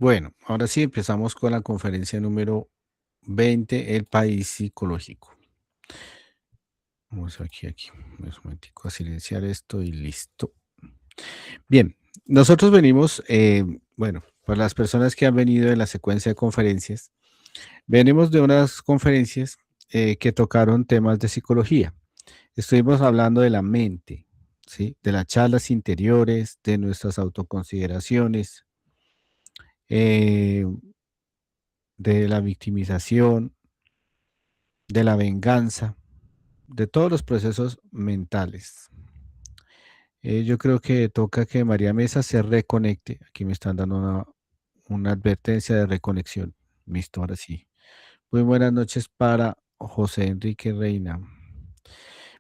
Bueno, ahora sí empezamos con la conferencia número 20, el país psicológico. Vamos aquí, un momentico a silenciar esto y listo. Bien, nosotros venimos, bueno, para las personas que han venido en la secuencia de conferencias, venimos de unas conferencias que tocaron temas de psicología. Estuvimos hablando de la mente, ¿sí? De las charlas interiores, de nuestras autoconsideraciones, eh, de la victimización, de la venganza, de todos los procesos mentales. Yo creo que toca que María Mesa se reconecte. Aquí me están dando una advertencia de reconexión. Listo, ahora sí. Muy buenas noches para José Enrique Reina.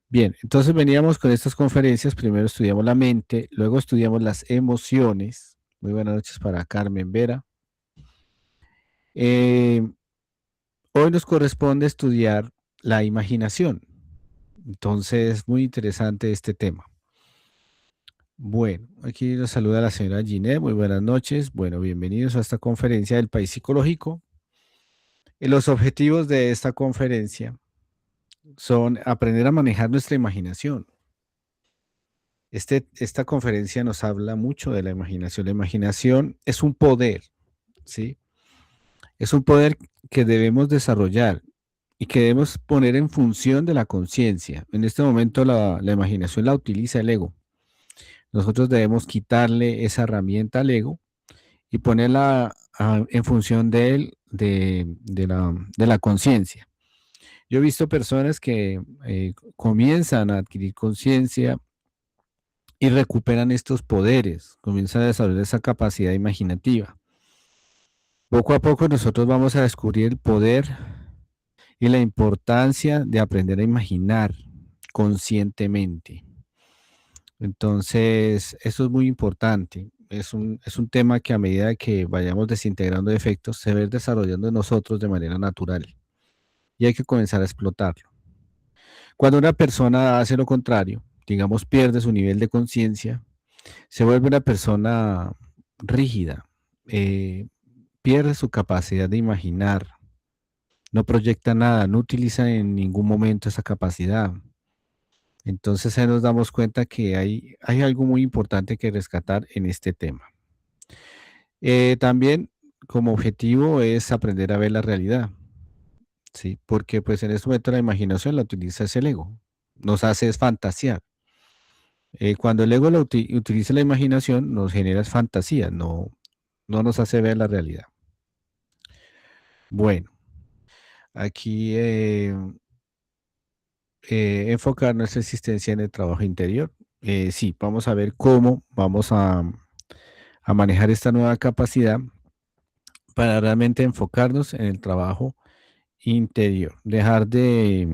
Bien, entonces veníamos con estas conferencias. Primero estudiamos la mente, luego estudiamos las emociones. Muy buenas noches para Carmen Vera. Eh, Hoy nos corresponde estudiar la imaginación. Entonces, muy interesante este tema. Bueno, aquí nos saluda la señora Ginette. Muy buenas noches. Bueno, bienvenidos a esta conferencia del País Psicológico. Y los objetivos de esta conferencia son aprender a manejar nuestra imaginación. Esta conferencia nos habla mucho de la imaginación. La imaginación es un poder, ¿sí? Es un poder que debemos desarrollar y que debemos poner en función de la conciencia. En este momento la imaginación la utiliza el ego. Nosotros debemos quitarle esa herramienta al ego y ponerla en función de él, de la conciencia. Yo he visto personas que comienzan a adquirir conciencia y recuperan estos poderes, comienzan a desarrollar esa capacidad imaginativa. Poco a poco nosotros vamos a descubrir el poder y la importancia de aprender a imaginar conscientemente. Entonces, eso es muy importante. Es un tema que a medida que vayamos desintegrando defectos, se va a ir desarrollando en nosotros de manera natural y hay que comenzar a explotarlo. Cuando una persona hace lo contrario, digamos, pierde su nivel de conciencia, se vuelve una persona rígida, eh, pierde su capacidad de imaginar, no proyecta nada, no utiliza en ningún momento esa capacidad. Entonces ahí nos damos cuenta que hay algo muy importante que rescatar en este tema. También como objetivo es aprender a ver la realidad, ¿sí? Porque pues en este momento la imaginación la utiliza es el ego, nos hace es fantasear. Cuando el ego utiliza la imaginación nos genera es fantasía, no nos hace ver la realidad. Bueno, aquí enfocar nuestra existencia en el trabajo interior. Sí, vamos a ver cómo vamos a manejar esta nueva capacidad para realmente enfocarnos en el trabajo interior, dejar de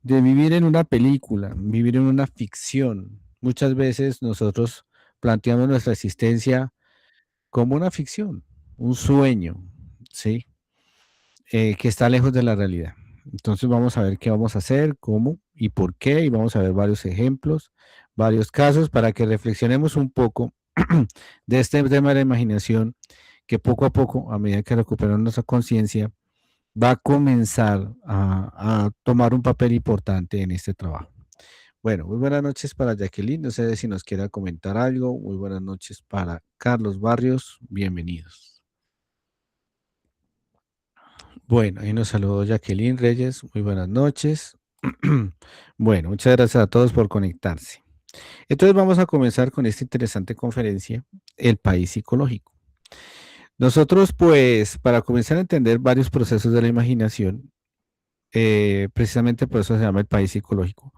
vivir en una película, vivir en una ficción. Muchas veces nosotros planteamos nuestra existencia como una ficción, un sueño, ¿sí? Que está lejos de la realidad. Entonces vamos a ver qué vamos a hacer, cómo y por qué, y vamos a ver varios ejemplos, varios casos para que reflexionemos un poco de este tema de la imaginación, que poco a poco, a medida que recuperamos nuestra conciencia, va a comenzar a tomar un papel importante en este trabajo. Bueno, muy buenas noches para Jacqueline, no sé si nos quiera comentar algo. Muy buenas noches para Carlos Barrios, bienvenidos. Bueno, ahí nos saludó Jacqueline Reyes, muy buenas noches. Bueno, muchas gracias a todos por conectarse. Entonces vamos a comenzar con esta interesante conferencia, El País Psicológico. Nosotros, pues, para comenzar a entender varios procesos de la imaginación, precisamente por eso se llama el país psicológico,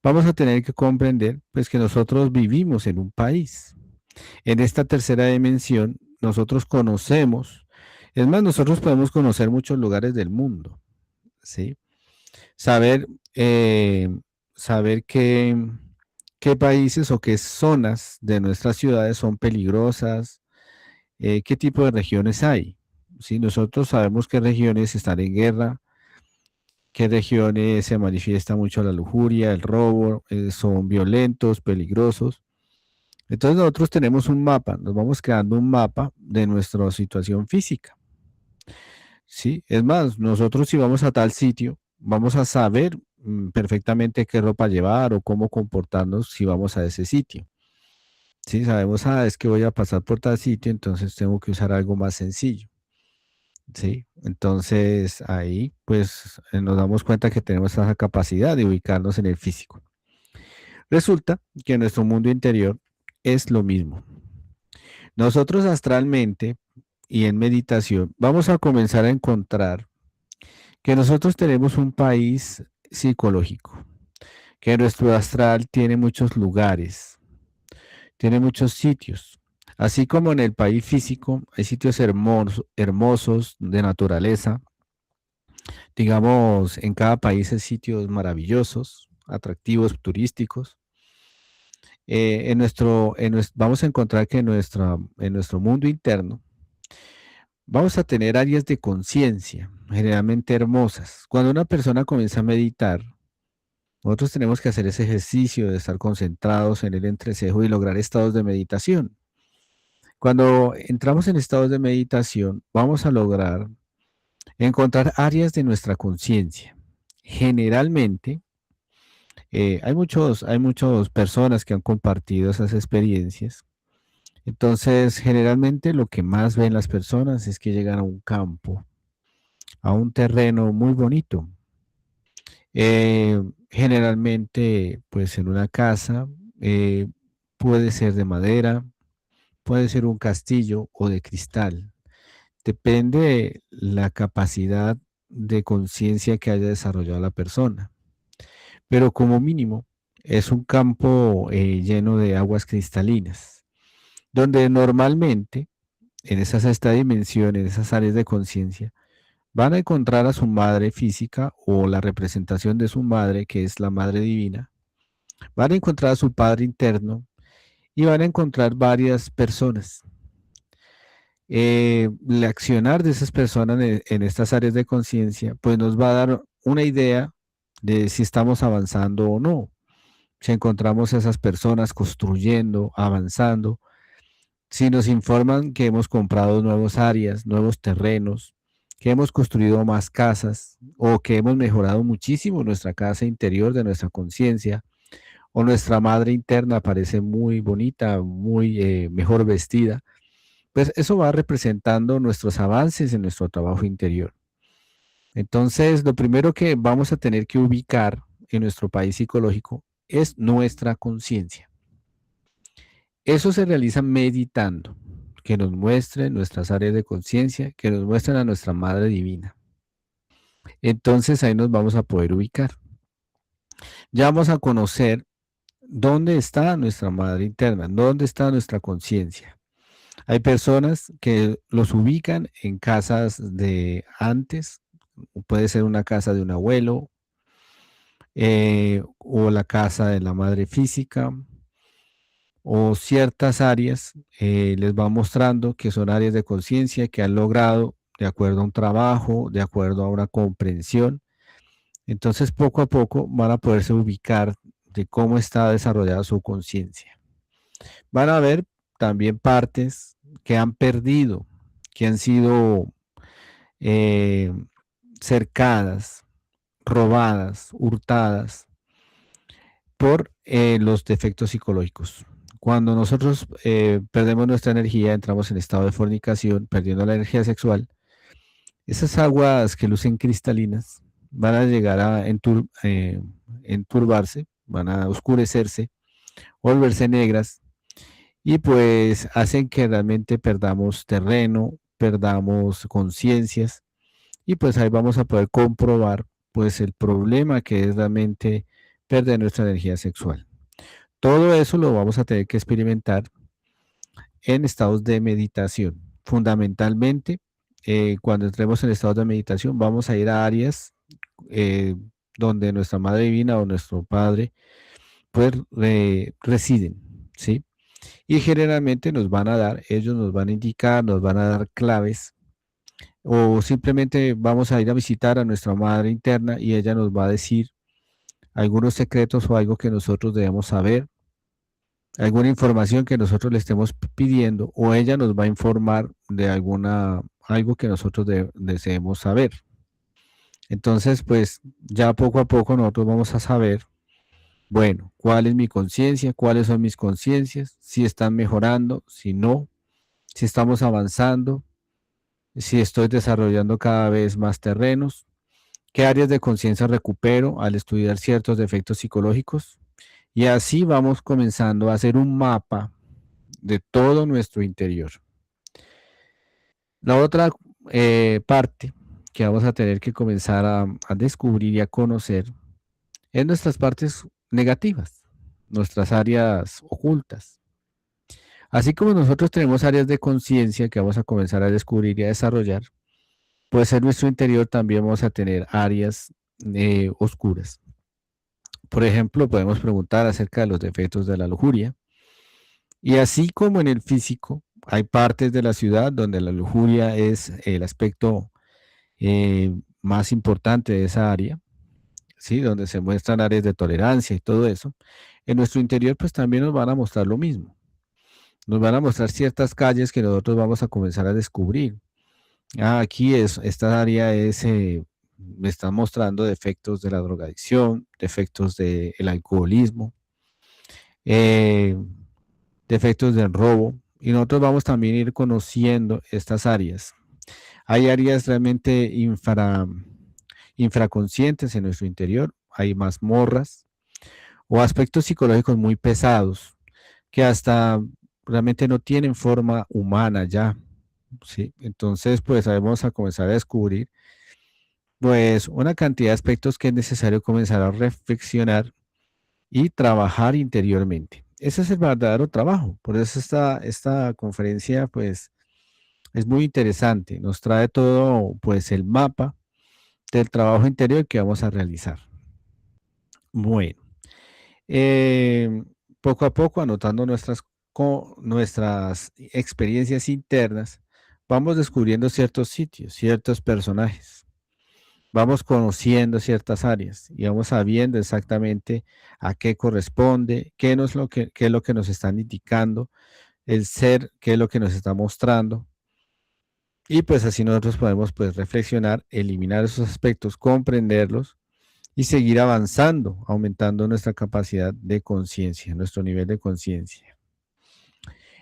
vamos a tener que comprender, pues, que nosotros vivimos en un país. En esta tercera dimensión, nosotros conocemos, es más, nosotros podemos conocer muchos lugares del mundo, ¿sí? Saber, saber qué países o qué zonas de nuestras ciudades son peligrosas, qué tipo de regiones hay. ¿Sí? Nosotros sabemos qué regiones están en guerra, qué regiones se manifiesta mucho la lujuria, el robo, son violentos, peligrosos. Entonces nosotros tenemos un mapa, nos vamos creando un mapa de nuestra situación física, ¿sí? Es más, nosotros si vamos a tal sitio, vamos a saber perfectamente qué ropa llevar o cómo comportarnos si vamos a ese sitio. Sí, sabemos, es que voy a pasar por tal sitio, entonces tengo que usar algo más sencillo. Sí, entonces ahí pues nos damos cuenta que tenemos esa capacidad de ubicarnos en el físico. Resulta que nuestro mundo interior es lo mismo. Nosotros astralmente y en meditación vamos a comenzar a encontrar que nosotros tenemos un país psicológico, que nuestro astral tiene muchos lugares, tiene muchos sitios. Así como en el país físico hay sitios hermosos de naturaleza, digamos, en cada país hay sitios maravillosos, atractivos, turísticos. Vamos a encontrar que en nuestro mundo interno vamos a tener áreas de conciencia, generalmente hermosas. Cuando una persona comienza a meditar, nosotros tenemos que hacer ese ejercicio de estar concentrados en el entrecejo y lograr estados de meditación. Cuando entramos en estados de meditación, vamos a lograr encontrar áreas de nuestra conciencia. Generalmente, hay muchas personas que han compartido esas experiencias. Entonces, generalmente lo que más ven las personas es que llegan a un campo, a un terreno muy bonito. Generalmente, pues en una casa, eh, puede ser de madera, puede ser un castillo o de cristal. Depende de la capacidad de conciencia que haya desarrollado la persona. Pero como mínimo, es un campo lleno de aguas cristalinas, donde normalmente en esas esta dimensión, en esas áreas de conciencia, van a encontrar a su madre física o la representación de su madre, que es la madre divina. Van a encontrar a su padre interno y van a encontrar varias personas. El accionar de esas personas en estas áreas de conciencia, pues nos va a dar una idea de si estamos avanzando o no. Si encontramos a esas personas construyendo, avanzando, si nos informan que hemos comprado nuevas áreas, nuevos terrenos, que hemos construido más casas o que hemos mejorado muchísimo nuestra casa interior de nuestra conciencia o nuestra madre interna parece muy bonita, muy mejor vestida, pues eso va representando nuestros avances en nuestro trabajo interior. Entonces, lo primero que vamos a tener que ubicar en nuestro país psicológico es nuestra conciencia. Eso se realiza meditando, que nos muestren nuestras áreas de conciencia, que nos muestren a nuestra Madre Divina. Entonces ahí nos vamos a poder ubicar. Ya vamos a conocer dónde está nuestra Madre interna, dónde está nuestra conciencia. Hay personas que los ubican en casas de antes, puede ser una casa de un abuelo, o la casa de la madre física, o ciertas áreas, les va mostrando que son áreas de conciencia que han logrado de acuerdo a un trabajo, de acuerdo a una comprensión. Entonces, poco a poco van a poderse ubicar de cómo está desarrollada su conciencia. Van a ver también partes que han perdido, que han sido eh, cercadas, robadas, hurtadas por los defectos psicológicos. Cuando nosotros perdemos nuestra energía, entramos en estado de fornicación, perdiendo la energía sexual, esas aguas que lucen cristalinas van a llegar a enturbarse, van a oscurecerse, volverse negras y pues hacen que realmente perdamos terreno, perdamos conciencias y pues ahí vamos a poder comprobar pues el problema que es realmente perder nuestra energía sexual. Todo eso lo vamos a tener que experimentar en estados de meditación. Fundamentalmente, cuando entremos en estados de meditación, vamos a ir a áreas eh, donde nuestra Madre Divina o nuestro Padre pues residen, ¿sí? Y generalmente ellos nos van a indicar, nos van a dar claves o simplemente vamos a ir a visitar a nuestra Madre interna y ella nos va a decir algunos secretos o algo que nosotros debemos saber alguna información que nosotros le estemos pidiendo o ella nos va a informar de algo que nosotros deseemos saber. Entonces, pues ya poco a poco nosotros vamos a saber, bueno, cuál es mi conciencia, cuáles son mis conciencias, si están mejorando, si no, si estamos avanzando, si estoy desarrollando cada vez más terrenos, qué áreas de conciencia recupero al estudiar ciertos defectos psicológicos. Y así vamos comenzando a hacer un mapa de todo nuestro interior. La otra parte que vamos a tener que comenzar a descubrir y a conocer es nuestras partes negativas, nuestras áreas ocultas. Así como nosotros tenemos áreas de conciencia que vamos a comenzar a descubrir y a desarrollar, pues en nuestro interior también vamos a tener áreas oscuras. Por ejemplo, podemos preguntar acerca de los defectos de la lujuria. Y así como en el físico, hay partes de la ciudad donde la lujuria es el aspecto más importante de esa área, ¿sí? Donde se muestran áreas de tolerancia y todo eso. En nuestro interior, pues también nos van a mostrar lo mismo. Nos van a mostrar ciertas calles que nosotros vamos a comenzar a descubrir. Aquí esta área me está mostrando defectos de la drogadicción, defectos del alcoholismo, eh, defectos del robo. Y nosotros vamos también a ir conociendo estas áreas. Hay áreas realmente infraconscientes en nuestro interior, hay mazmorras o aspectos psicológicos muy pesados que hasta realmente no tienen forma humana ya, ¿sí? Entonces, pues vamos a comenzar a descubrir pues una cantidad de aspectos que es necesario comenzar a reflexionar y trabajar interiormente. Ese es el verdadero trabajo. Por eso esta conferencia pues es muy interesante. Nos trae todo pues el mapa del trabajo interior que vamos a realizar. Bueno, eh, poco a poco anotando nuestras experiencias internas, vamos descubriendo ciertos sitios, ciertos personajes. Vamos conociendo ciertas áreas y vamos sabiendo exactamente a qué corresponde, qué es lo que nos están indicando, el ser, qué es lo que nos está mostrando. Y pues así nosotros podemos pues reflexionar, eliminar esos aspectos, comprenderlos y seguir avanzando, aumentando nuestra capacidad de conciencia, nuestro nivel de conciencia.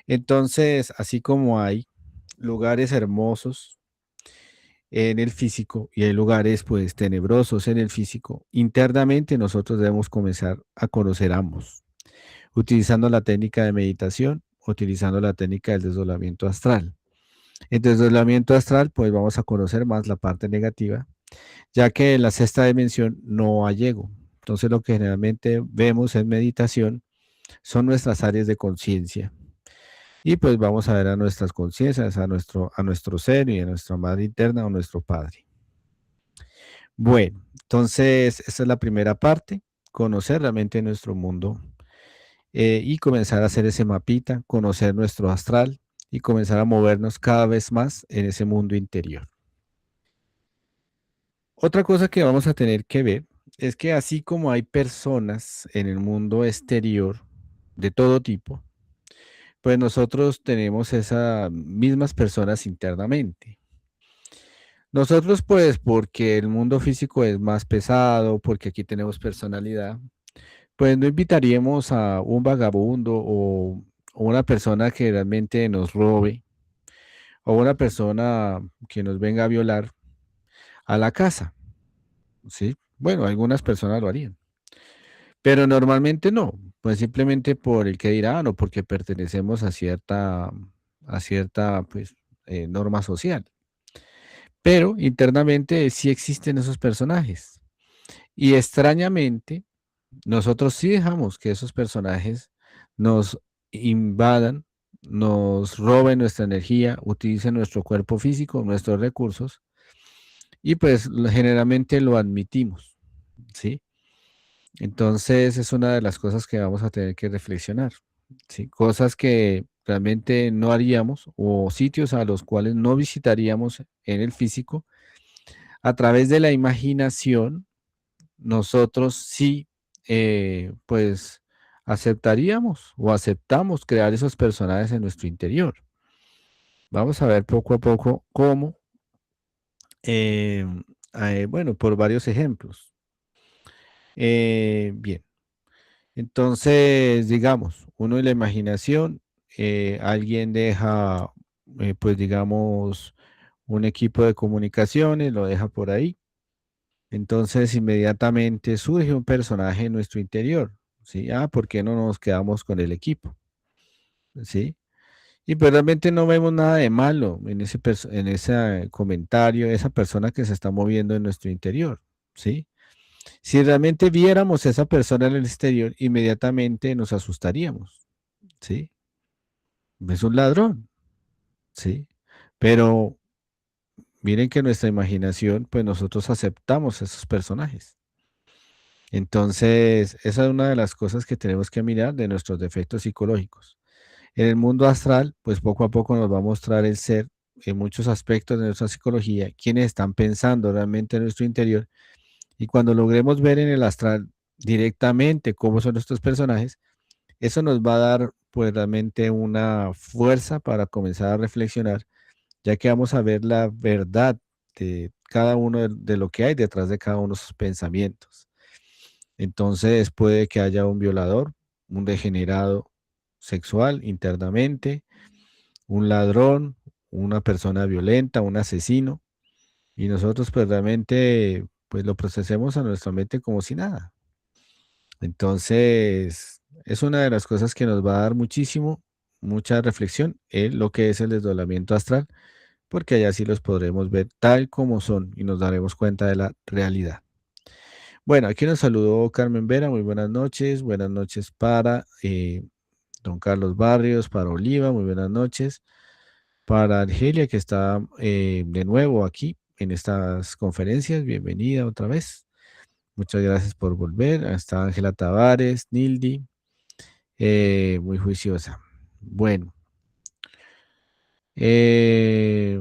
Entonces, así como hay lugares hermosos en el físico y hay lugares pues tenebrosos en el físico, internamente nosotros debemos comenzar a conocer ambos, utilizando la técnica de meditación, utilizando la técnica del desdoblamiento astral. En desdoblamiento astral pues vamos a conocer más la parte negativa, ya que en la sexta dimensión no hay ego. Entonces lo que generalmente vemos en meditación son nuestras áreas de conciencia. Y pues vamos a ver a nuestras conciencias, a nuestro ser y a nuestra madre interna o nuestro padre. Bueno, entonces esta es la primera parte, conocer realmente nuestro mundo y comenzar a hacer ese mapita, conocer nuestro astral y comenzar a movernos cada vez más en ese mundo interior. Otra cosa que vamos a tener que ver es que así como hay personas en el mundo exterior de todo tipo, pues nosotros tenemos esas mismas personas internamente. Nosotros pues porque el mundo físico es más pesado, porque aquí tenemos personalidad, pues no invitaríamos a un vagabundo o una persona que realmente nos robe o una persona que nos venga a violar a la casa, ¿sí? Bueno, algunas personas lo harían. Pero normalmente no, pues simplemente por el que dirán o porque pertenecemos a cierta pues, norma social. Pero internamente sí existen esos personajes. Y extrañamente, nosotros sí dejamos que esos personajes nos invadan, nos roben nuestra energía, utilicen nuestro cuerpo físico, nuestros recursos, y pues generalmente lo admitimos, ¿sí? Entonces es una de las cosas que vamos a tener que reflexionar, ¿sí? Cosas que realmente no haríamos o sitios a los cuales no visitaríamos en el físico. A través de la imaginación, nosotros sí, pues aceptaríamos o aceptamos crear esos personajes en nuestro interior. Vamos a ver poco a poco cómo, eh, bueno, por varios ejemplos. Bien, entonces, digamos, uno en la imaginación, alguien deja, pues digamos, un equipo de comunicaciones, lo deja por ahí. Entonces, inmediatamente surge un personaje en nuestro interior, ¿sí? Ah, ¿por qué no nos quedamos con el equipo? ¿Sí? Y pues realmente no vemos nada de malo en en ese comentario, esa persona que se está moviendo en nuestro interior, ¿sí? Si realmente viéramos a esa persona en el exterior, inmediatamente nos asustaríamos, ¿sí? Es un ladrón, ¿sí? Pero miren que nuestra imaginación, pues nosotros aceptamos esos personajes. Entonces, esa es una de las cosas que tenemos que mirar de nuestros defectos psicológicos. En el mundo astral, pues poco a poco nos va a mostrar el ser en muchos aspectos de nuestra psicología, quienes están pensando realmente en nuestro interior. Y cuando logremos ver en el astral directamente cómo son nuestros personajes, eso nos va a dar pues realmente una fuerza para comenzar a reflexionar, ya que vamos a ver la verdad de cada uno de lo que hay detrás de cada uno de sus pensamientos. Entonces puede que haya un violador, un degenerado sexual internamente, un ladrón, una persona violenta, un asesino, y nosotros pues realmente pues lo procesemos a nuestra mente como si nada. Entonces, es una de las cosas que nos va a dar mucha reflexión en lo que es el desdoblamiento astral, porque allá sí los podremos ver tal como son y nos daremos cuenta de la realidad. Bueno, aquí nos saludó Carmen Vera, muy buenas noches para don Carlos Barrios, para Oliva, muy buenas noches, para Argelia que está de nuevo aquí en estas conferencias, bienvenida otra vez. Muchas gracias por volver. Está Ángela Tavares, Nildi, muy juiciosa. Bueno, eh,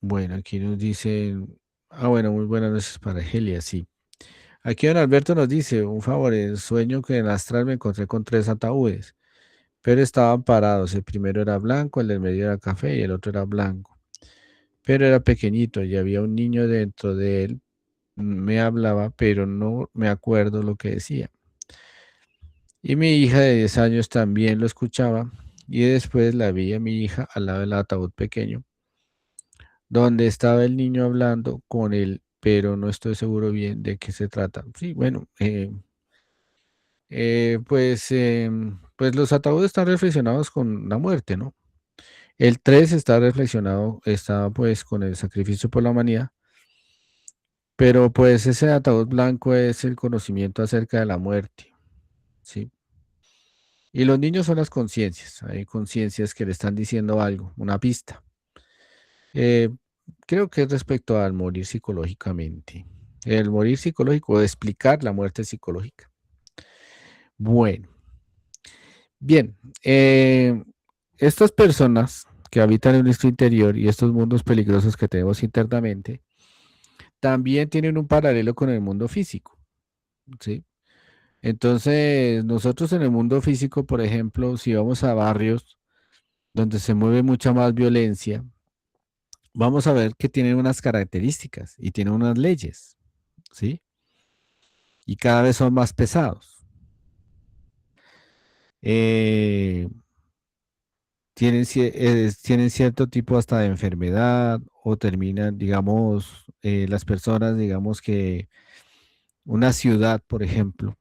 bueno, aquí nos dicen, bueno, muy buenas noches para Argelia, sí. Aquí don Alberto nos dice, un favor, en sueño que en el astral me encontré con tres ataúdes, pero estaban parados. El primero era blanco, el del medio era café y el otro era blanco. Pero era pequeñito y había un niño dentro de él. Me hablaba, pero no me acuerdo lo que decía. Y mi hija de 10 años también lo escuchaba y después la vi a mi hija al lado del ataúd pequeño, donde estaba el niño hablando con él, pero no estoy seguro bien de qué se trata. Sí, bueno, pues los ataúdes están reflexionados con la muerte, ¿no? El 3 está reflexionado, está pues con el sacrificio por la humanidad, pero pues ese ataúd blanco es el conocimiento acerca de la muerte, ¿sí? Y los niños son las conciencias, hay conciencias que le están diciendo algo, una pista. Eh, Creo que es respecto al morir psicológicamente. El morir psicológico, o explicar la muerte psicológica. Bueno, bien. Estas personas que habitan en nuestro interior y estos mundos peligrosos que tenemos internamente, también tienen un paralelo con el mundo físico, ¿sí? Entonces, nosotros en el mundo físico, por ejemplo, si vamos a barrios donde se mueve mucha más violencia, vamos a ver que tienen unas características y tienen unas leyes, ¿sí? Y cada vez son más pesados. Eh, tienen cierto tipo hasta de enfermedad o terminan, digamos, las personas, digamos que una ciudad, por ejemplo,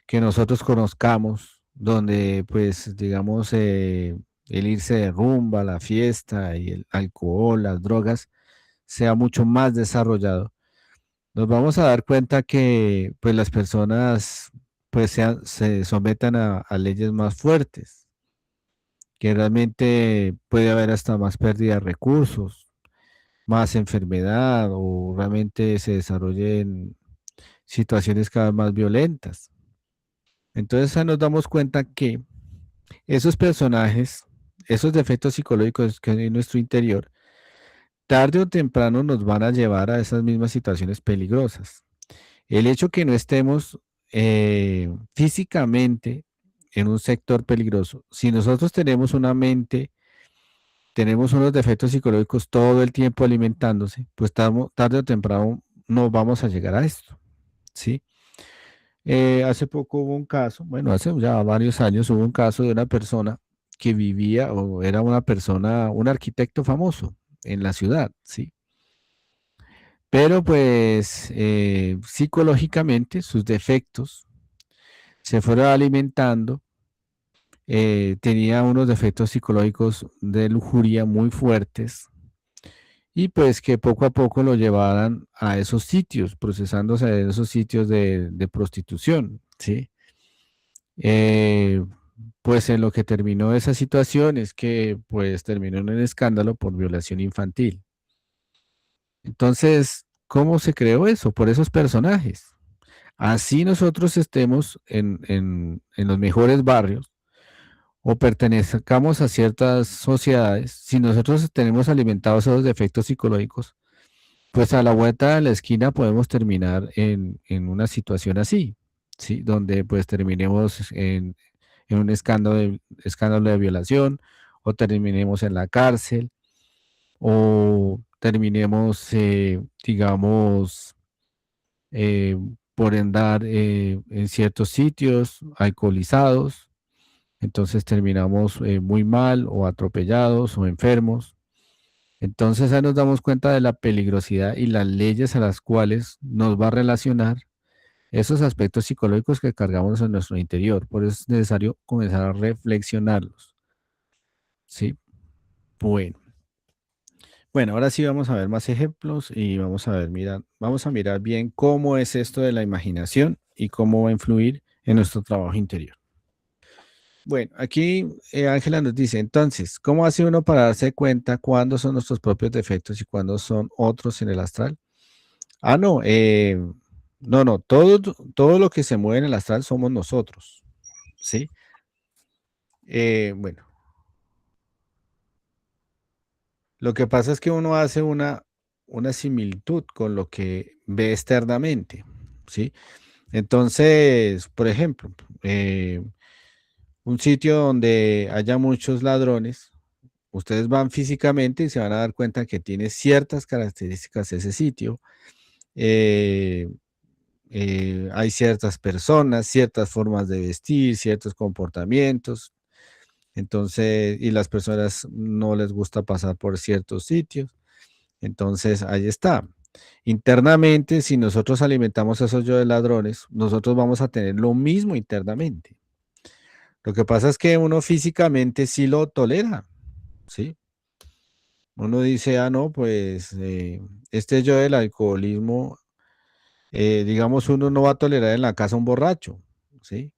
que nosotros conozcamos, donde pues, digamos, el irse de rumba, la fiesta y el alcohol, las drogas, sea mucho más desarrollado, nos vamos a dar cuenta que pues las personas pues se sometan a leyes más fuertes, que realmente puede haber hasta más pérdida de recursos, más enfermedad o realmente se desarrollen situaciones cada vez más violentas. Entonces ahí nos damos cuenta que esos personajes, esos defectos psicológicos que hay en nuestro interior, tarde o temprano nos van a llevar a esas mismas situaciones peligrosas. El hecho que no estemos físicamente en un sector peligroso, si nosotros tenemos una mente, tenemos unos defectos psicológicos todo el tiempo alimentándose, pues tarde o temprano no vamos a llegar a esto, ¿sí? Hace poco hubo un caso, bueno, hace ya varios años hubo un caso de una persona que vivía o era una persona, un arquitecto famoso en la ciudad, ¿sí? Pero pues psicológicamente sus defectos se fueron alimentando, tenía unos defectos psicológicos de lujuria muy fuertes y pues que poco a poco lo llevaran a esos sitios, procesándose en esos sitios de prostitución, ¿sí? Eh, pues en lo que terminó esa situación es que pues terminó en un escándalo por violación infantil. Entonces, ¿cómo se creó eso? Por esos personajes. Así nosotros estemos en los mejores barrios o pertenezcamos a ciertas sociedades, si nosotros tenemos alimentados esos defectos psicológicos, pues a la vuelta de la esquina podemos terminar en una situación así, ¿sí? Donde pues terminemos en un escándalo de violación o terminemos en la cárcel o terminemos, digamos, eh, por andar en ciertos sitios alcoholizados, entonces terminamos muy mal o atropellados o enfermos. Entonces ahí nos damos cuenta de la peligrosidad y las leyes a las cuales nos va a relacionar esos aspectos psicológicos que cargamos en nuestro interior. Por eso es necesario comenzar a reflexionarlos. ¿Sí? Bueno. Bueno, ahora sí vamos a ver más ejemplos y vamos a ver, mira, vamos a mirar bien cómo es esto de la imaginación y cómo va a influir en nuestro trabajo interior. Bueno, aquí Ángela nos dice, entonces, ¿cómo hace uno para darse cuenta cuándo son nuestros propios defectos y cuándo son otros en el astral? Ah, no, no, todo lo que se mueve en el astral somos nosotros, ¿sí? Bueno, lo que pasa es que uno hace una similitud con lo que ve externamente, ¿sí? Entonces, por ejemplo, un sitio donde haya muchos ladrones, ustedes van físicamente y se van a dar cuenta que tiene ciertas características ese sitio. eh, Hay ciertas personas, ciertas formas de vestir, ciertos comportamientos. Entonces, y las personas no les gusta pasar por ciertos sitios. Entonces, ahí está. Internamente, si nosotros alimentamos a esos yo de ladrones, nosotros vamos a tener lo mismo internamente. Lo que pasa es que uno físicamente sí lo tolera, ¿sí? Uno dice, ah, no, pues este yo del alcoholismo, digamos, uno no va a tolerar en la casa un borracho, ¿sí?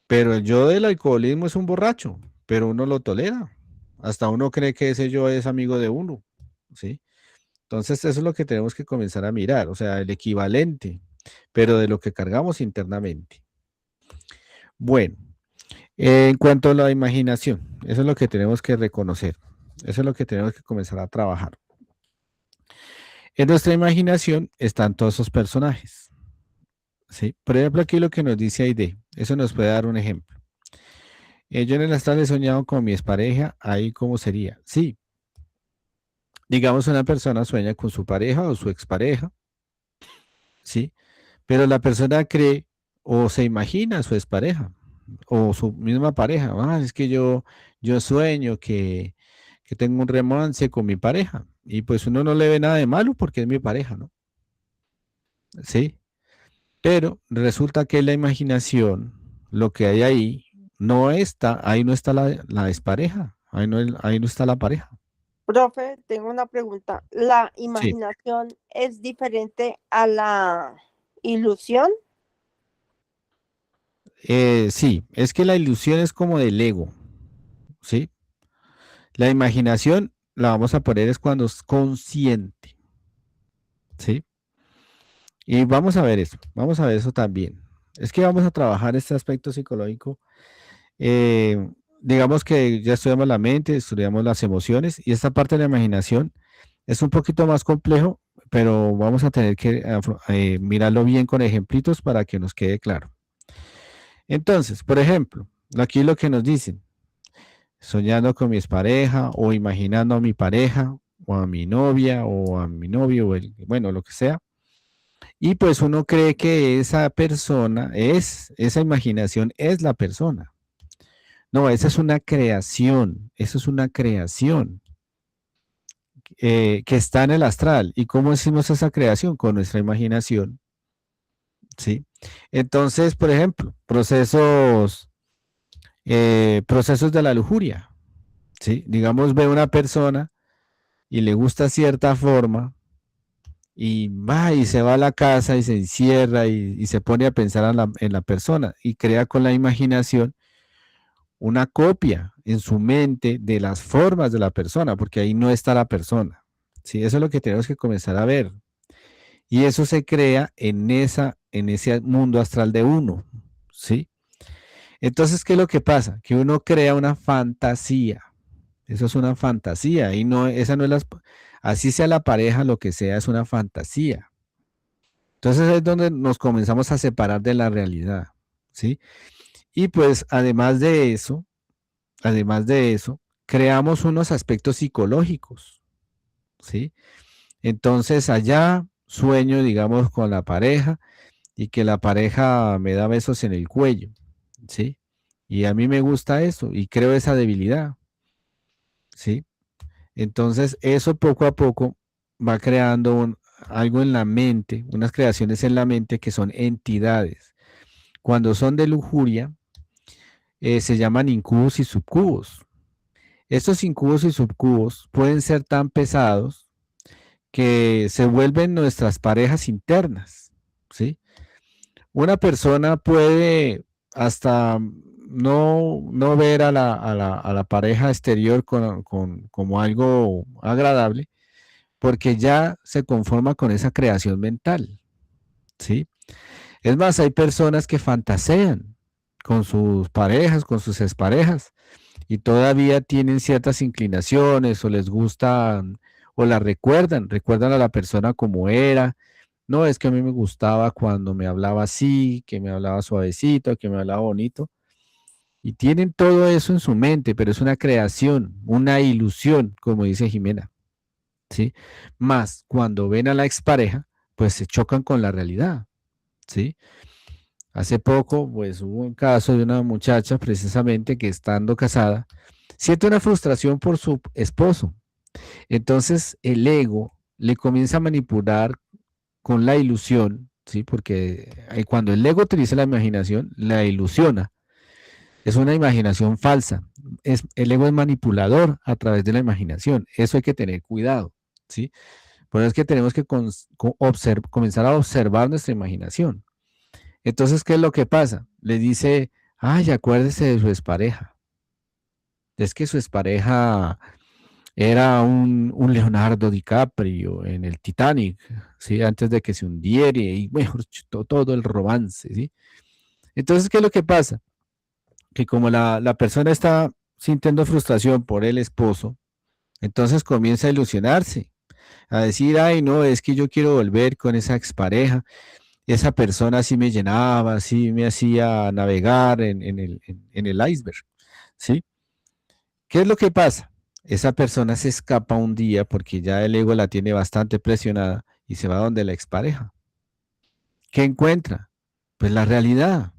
Pero el yo del alcoholismo es un borracho, pero uno lo tolera. Hasta uno cree que ese yo es amigo de uno, ¿sí? Entonces, eso es lo que tenemos que comenzar a mirar, o sea, el equivalente, pero de lo que cargamos internamente. Bueno, en cuanto a la imaginación, eso es lo que tenemos que reconocer, eso es lo que tenemos que comenzar a trabajar. En nuestra imaginación están todos esos personajes, ¿sí? Por ejemplo, aquí lo que nos dice Aide, eso nos puede dar un ejemplo. Yo en el astral he soñado con mi expareja, ahí cómo sería. Sí, digamos una persona sueña con su pareja o su expareja, ¿sí? Pero la persona cree o se imagina a su expareja o su misma pareja. Ah, es que yo sueño que tengo un romance con mi pareja y pues uno no le ve nada de malo porque es mi pareja, ¿no? Sí, pero resulta que la imaginación, lo que hay ahí, ahí no está la expareja, ahí no está la pareja. Profe, tengo una pregunta. ¿La Sí, imaginación es diferente a la ilusión? sí, es que la ilusión es como del ego, ¿sí? La imaginación la vamos a poner es cuando es consciente, ¿sí? Y vamos a ver eso también. Es que vamos a trabajar este aspecto psicológico. eh, digamos que ya estudiamos la mente, estudiamos las emociones y esta parte de la imaginación es un poquito más complejo, pero vamos a tener que mirarlo bien con ejemplitos para que nos quede claro. Entonces, por ejemplo, aquí lo que nos dicen, soñando con mi expareja o imaginando a mi pareja o a mi novia o a mi novio, o bueno, lo que sea. Y pues uno cree que esa persona esa imaginación es la persona. No, esa es una creación, eso es una creación que está en el astral. ¿Y cómo hicimos esa creación? Con nuestra imaginación, ¿sí? Entonces, por ejemplo, procesos de la lujuria, ¿sí? Digamos, ve una persona y le gusta cierta forma y va y se va a la casa y se encierra y se pone a pensar en la persona y crea con la imaginación una copia en su mente de las formas de la persona, porque ahí no está la persona. ¿Sí? Eso es lo que tenemos que comenzar a ver. Y eso se crea en ese mundo astral de uno. ¿Sí? Entonces, ¿qué es lo que pasa? Que uno crea una fantasía. Eso es una fantasía. Y no, esa no es así sea la pareja, lo que sea, es una fantasía. Entonces es donde nos comenzamos a separar de la realidad. ¿Sí? Y pues además de eso, creamos unos aspectos psicológicos, ¿sí? Entonces allá sueño, digamos, con la pareja y que la pareja me da besos en el cuello, ¿sí? Y a mí me gusta eso y creo esa debilidad, ¿sí? Entonces eso poco a poco va creando algo en la mente, unas creaciones en la mente que son entidades. Cuando son de lujuria, se llaman incubos y subcubos. Estos incubos y subcubos pueden ser tan pesados que se vuelven nuestras parejas internas, ¿sí? Una persona puede hasta no ver a la pareja exterior como algo agradable, porque ya se conforma con esa creación mental, ¿sí? Es más, hay personas que fantasean con sus parejas, con sus exparejas, y todavía tienen ciertas inclinaciones o les gustan o la recuerdan a la persona como era. No, es que a mí me gustaba cuando me hablaba así, que me hablaba suavecito, que me hablaba bonito. Y tienen todo eso en su mente, pero es una creación, una ilusión, como dice Jimena, ¿sí? Más cuando ven a la expareja, pues se chocan con la realidad, ¿sí? Hace poco, pues hubo un caso de una muchacha precisamente que estando casada, siente una frustración por su esposo. Entonces el ego le comienza a manipular con la ilusión, ¿sí? Porque cuando el ego utiliza la imaginación, la ilusiona. Es una imaginación falsa. El ego es manipulador a través de la imaginación. Eso hay que tener cuidado, ¿sí? Por eso es que tenemos que comenzar a observar nuestra imaginación. Entonces, ¿qué es lo que pasa? Le dice, ay, acuérdese de su expareja. Es que su expareja era un Leonardo DiCaprio en el Titanic, ¿sí? Antes de que se hundiera y mejor todo el romance, ¿sí? Entonces, ¿qué es lo que pasa? Que como la persona está sintiendo frustración por el esposo, entonces comienza a ilusionarse, a decir, ay, no, es que yo quiero volver con esa expareja, esa persona sí me llenaba, sí me hacía navegar en el iceberg, ¿sí? ¿Qué es lo que pasa? Esa persona se escapa un día porque ya el ego la tiene bastante presionada y se va donde la expareja. ¿Qué encuentra? Pues la realidad.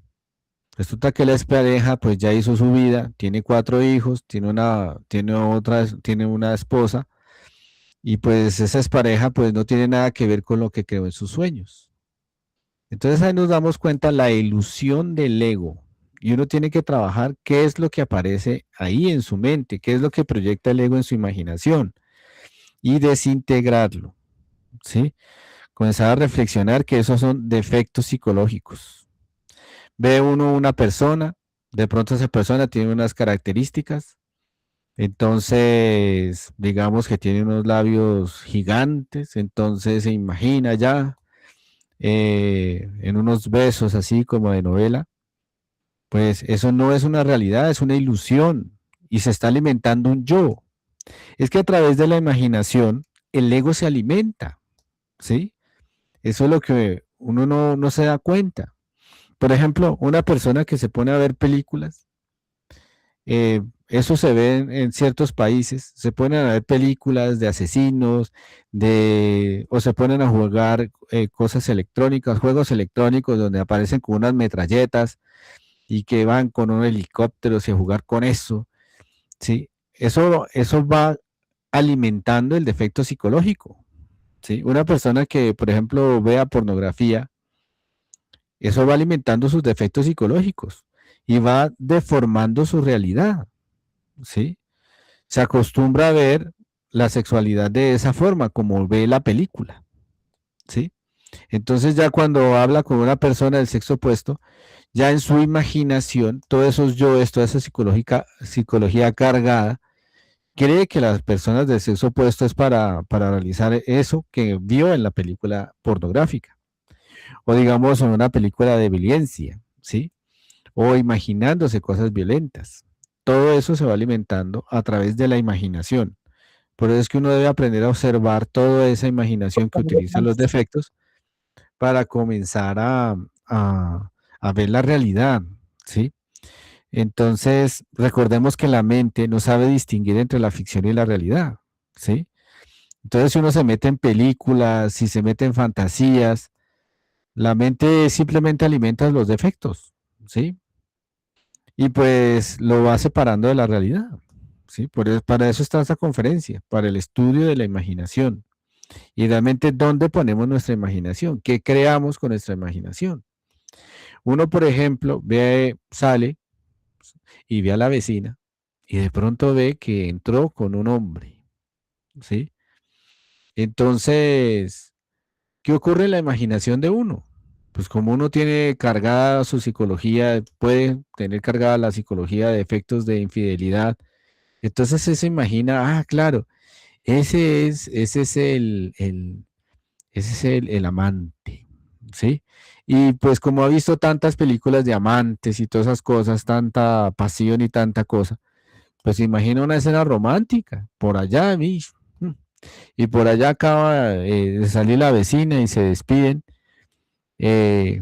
Resulta que la expareja pues ya hizo su vida, tiene 4 hijos, tiene una esposa y pues esa expareja pues no tiene nada que ver con lo que creó en sus sueños. Entonces ahí nos damos cuenta la ilusión del ego y uno tiene que trabajar qué es lo que aparece ahí en su mente, qué es lo que proyecta el ego en su imaginación y desintegrarlo, ¿sí? Comenzar a reflexionar que esos son defectos psicológicos. Ve uno una persona, de pronto esa persona tiene unas características, entonces digamos que tiene unos labios gigantes, entonces se imagina ya en unos besos así como de novela, pues eso no es una realidad, es una ilusión y se está alimentando un yo. Es que a través de la imaginación el ego se alimenta, ¿sí? Eso es lo que uno no se da cuenta. Por ejemplo, una persona que se pone a ver películas, eso se ve en ciertos países, se ponen a ver películas de asesinos, o se ponen a jugar cosas electrónicas, juegos electrónicos donde aparecen con unas metralletas y que van con un helicóptero y a jugar con eso, ¿sí? Eso va alimentando el defecto psicológico, ¿sí? Una persona que, por ejemplo, vea pornografía, eso va alimentando sus defectos psicológicos y va deformando su realidad, ¿sí? Se acostumbra a ver la sexualidad de esa forma, como ve la película, ¿sí? Entonces ya cuando habla con una persona del sexo opuesto, ya en su imaginación, todos esos yoes, toda esa psicología cargada, cree que las personas del sexo opuesto es para realizar eso que vio en la película pornográfica, o digamos en una película de violencia, ¿sí? O imaginándose cosas violentas. Todo eso se va alimentando a través de la imaginación. Por eso es que uno debe aprender a observar toda esa imaginación que utilizan los defectos para comenzar a ver la realidad, ¿sí? Entonces, recordemos que la mente no sabe distinguir entre la ficción y la realidad, ¿sí? Entonces, si uno se mete en películas, si se mete en fantasías, la mente simplemente alimenta los defectos, ¿sí? Y pues lo va separando de la realidad, ¿sí? Para eso está esta conferencia, para el estudio de la imaginación. Y realmente, ¿dónde ponemos nuestra imaginación? ¿Qué creamos con nuestra imaginación? Uno, por ejemplo, sale y ve a la vecina y de pronto ve que entró con un hombre, ¿sí? Entonces, ¿qué ocurre en la imaginación de uno? Pues como uno tiene cargada su psicología, puede tener cargada la psicología de efectos de infidelidad, entonces se imagina, ah, claro, ese es ese es el amante, ¿sí? Y pues como ha visto tantas películas de amantes y todas esas cosas, tanta pasión y tanta cosa, pues se imagina una escena romántica, por allá, y por allá acaba de salir la vecina y se despiden eh,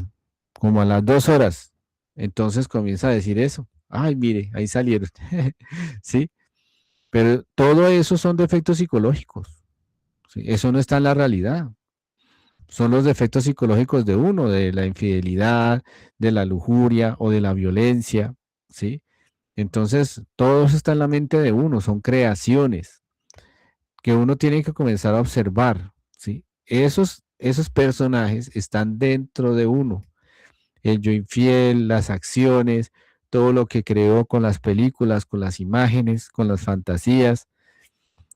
como a las 2 horas. Entonces comienza a decir eso. Ay, mire, ahí salieron. ¿Sí? Pero todo eso son defectos psicológicos. ¿Sí? Eso no está en la realidad. Son los defectos psicológicos de uno, de la infidelidad, de la lujuria o de la violencia. ¿Sí? Entonces, todo eso está en la mente de uno, son creaciones que uno tiene que comenzar a observar, ¿sí? Esos personajes están dentro de uno. El yo infiel, las acciones, todo lo que creó con las películas, con las imágenes, con las fantasías.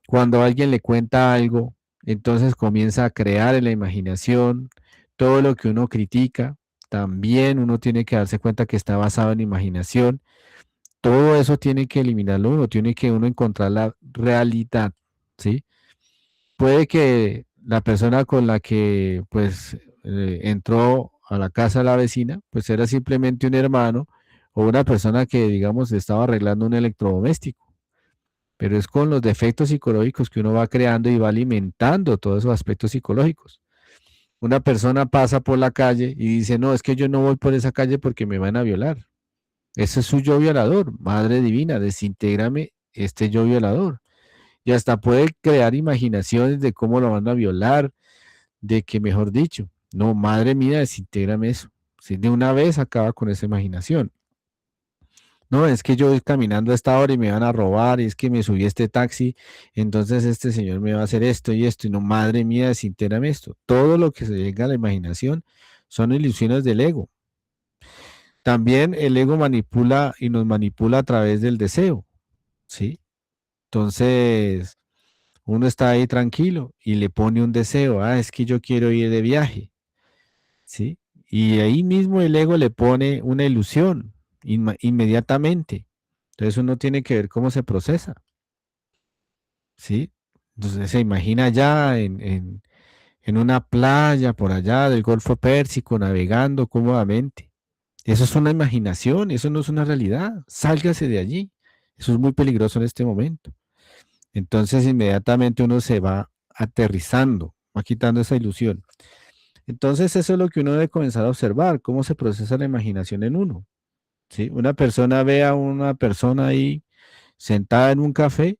Cuando alguien le cuenta algo, entonces comienza a crear en la imaginación todo lo que uno critica. También uno tiene que darse cuenta que está basado en imaginación. Todo eso tiene que eliminarlo uno, tiene que uno encontrar la realidad, ¿sí? Puede que la persona con la que pues entró a la casa de la vecina, pues era simplemente un hermano o una persona que digamos estaba arreglando un electrodoméstico, pero es con los defectos psicológicos que uno va creando y va alimentando todos esos aspectos psicológicos. Una persona pasa por la calle y dice, no, es que yo no voy por esa calle porque me van a violar. Ese es su yo violador. Madre divina, desintégrame este yo violador. Y hasta puede crear imaginaciones de cómo lo van a violar, de que, mejor dicho, no, madre mía, desintégrame eso. Si de una vez acaba con esa imaginación. No, es que yo voy caminando a esta hora y me van a robar, y es que me subí a este taxi, entonces este señor me va a hacer esto, y no, madre mía, desintégrame esto. Todo lo que se llega a la imaginación son ilusiones del ego. También el ego manipula y nos manipula a través del deseo, ¿sí? Entonces, uno está ahí tranquilo y le pone un deseo, ah, es que yo quiero ir de viaje, ¿sí? Y ahí mismo el ego le pone una ilusión inmediatamente. Entonces uno tiene que ver cómo se procesa, ¿sí? Entonces se imagina ya en una playa por allá del Golfo Pérsico navegando cómodamente. Eso es una imaginación, eso no es una realidad. Sálgase de allí. Eso es muy peligroso en este momento. Entonces inmediatamente uno se va aterrizando, va quitando esa ilusión. Entonces eso es lo que uno debe comenzar a observar, cómo se procesa la imaginación en uno. ¿Sí? Una persona ve a una persona ahí sentada en un café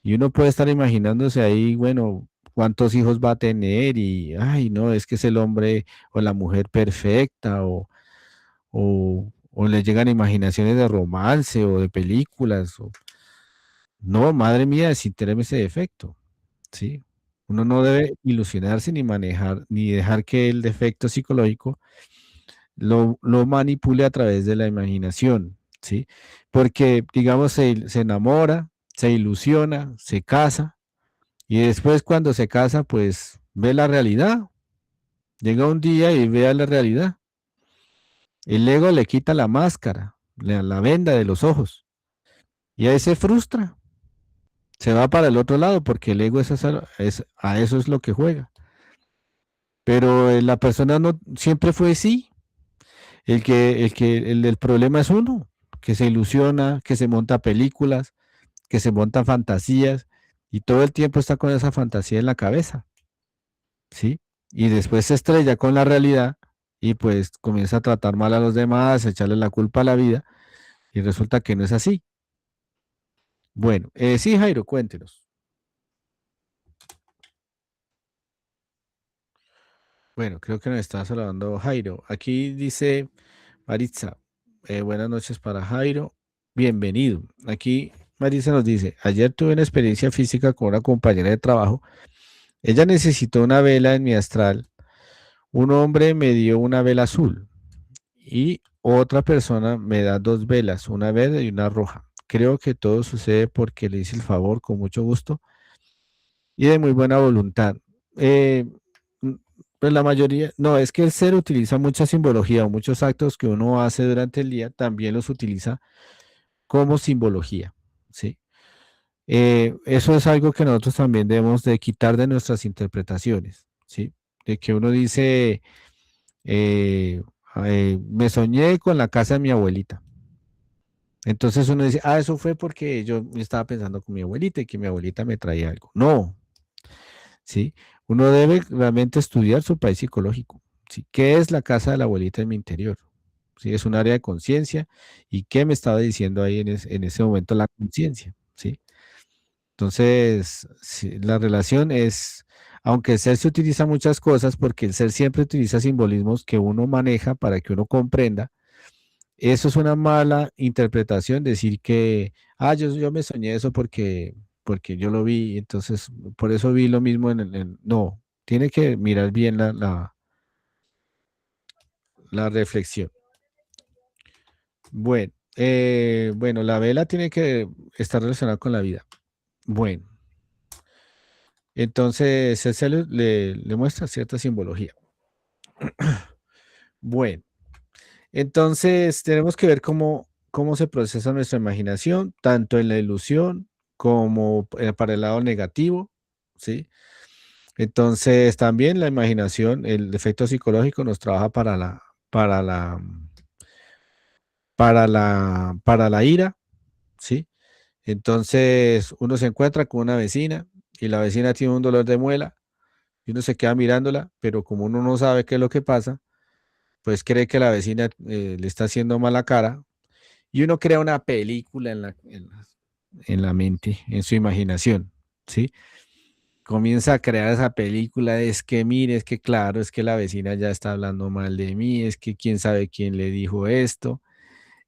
y uno puede estar imaginándose ahí, bueno, cuántos hijos va a tener y, ay, no, es que es el hombre o la mujer perfecta o le llegan imaginaciones de romance o de películas. No, madre mía, sin tener ese defecto, ¿sí? Uno no debe ilusionarse ni manejar, ni dejar que el defecto psicológico lo manipule a través de la imaginación, ¿sí? Porque, digamos, se enamora, se ilusiona, se casa y después cuando se casa, pues ve la realidad. Llega un día y ve a la realidad. El ego le quita la máscara, la venda de los ojos y ahí se frustra. Se va para el otro lado porque el ego a eso es lo que juega. Pero la persona no siempre fue así. El problema es uno, que se ilusiona, que se monta películas, que se montan fantasías y todo el tiempo está con esa fantasía en la cabeza, ¿sí? Y después se estrella con la realidad y pues comienza a tratar mal a los demás, a echarle la culpa a la vida y resulta que no es así. Bueno, sí, Jairo, cuéntenos. Bueno, creo que nos está saludando Jairo. Aquí dice Maritza, buenas noches para Jairo. Bienvenido. Aquí Maritza nos dice, ayer tuve una experiencia física con una compañera de trabajo. Ella necesitó una vela en mi astral. Un hombre me dio una vela azul y otra persona me da dos velas, una verde y una roja. Creo que todo sucede porque le hice el favor con mucho gusto y de muy buena voluntad. Eh, mm, pues la mayoría, no, es que el ser utiliza mucha simbología o muchos actos que uno hace durante el día, también los utiliza como simbología, ¿sí? Eso es algo que nosotros también debemos de quitar de nuestras interpretaciones, ¿sí? De que uno dice, eh, me soñé con la casa de mi abuelita. Entonces uno dice, ah, eso fue porque yo estaba pensando con mi abuelita y que mi abuelita me traía algo. No, ¿sí? Uno debe realmente estudiar su país psicológico, ¿sí? ¿Qué es la casa de la abuelita en mi interior? ¿Sí? Es un área de conciencia y qué me estaba diciendo ahí en ese momento la conciencia, ¿sí? Entonces, sí, la relación es, aunque el ser se utiliza muchas cosas, porque el ser siempre utiliza simbolismos que uno maneja para que uno comprenda, eso es una mala interpretación, decir que, ah, yo me soñé eso porque yo lo vi, entonces por eso vi lo mismo no, tiene que mirar bien la reflexión. Bueno, bueno, la vela tiene que estar relacionada con la vida. Bueno, entonces ese le muestra cierta simbología. Bueno, entonces tenemos que ver cómo se procesa nuestra imaginación, tanto en la ilusión como para el lado negativo, ¿sí? Entonces también la imaginación, el efecto psicológico nos trabaja para la, para la ira, ¿sí? Entonces uno se encuentra con una vecina y la vecina tiene un dolor de muela y uno se queda mirándola, pero como uno no sabe qué es lo que pasa, pues cree que la vecina le está haciendo mala cara y uno crea una película en la mente, en su imaginación, ¿sí? Comienza a crear esa película, es que mire, es que claro, es que la vecina ya está hablando mal de mí, es que quién sabe quién le dijo esto,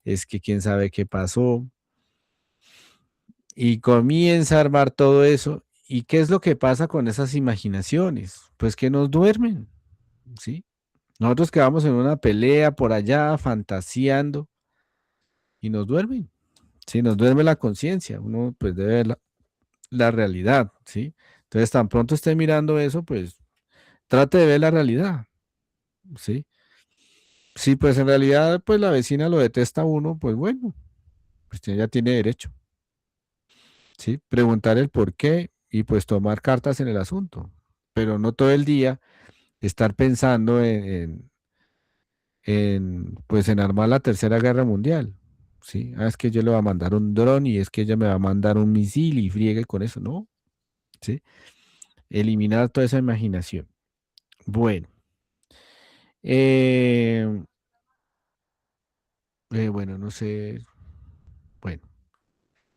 es que quién sabe qué pasó, y comienza a armar todo eso. ¿Y qué es lo que pasa con esas imaginaciones? Pues que nos duermen, ¿sí? Nosotros quedamos en una pelea por allá, fantaseando, y nos duermen, ¿sí? Nos duerme la conciencia, uno pues debe ver la realidad, ¿sí? Entonces, tan pronto esté mirando eso, pues trate de ver la realidad, ¿sí? Si pues en realidad pues la vecina lo detesta a uno, pues bueno, pues ya tiene derecho, ¿sí? Preguntar el por qué y pues tomar cartas en el asunto, pero no todo el día estar pensando pues en armar la tercera guerra mundial, ¿sí? Ah, es que yo le voy a mandar un dron y es que ella me va a mandar un misil y friegue con eso, ¿no? ¿Sí? eliminar toda esa imaginación. Bueno, eh, bueno, no sé, bueno,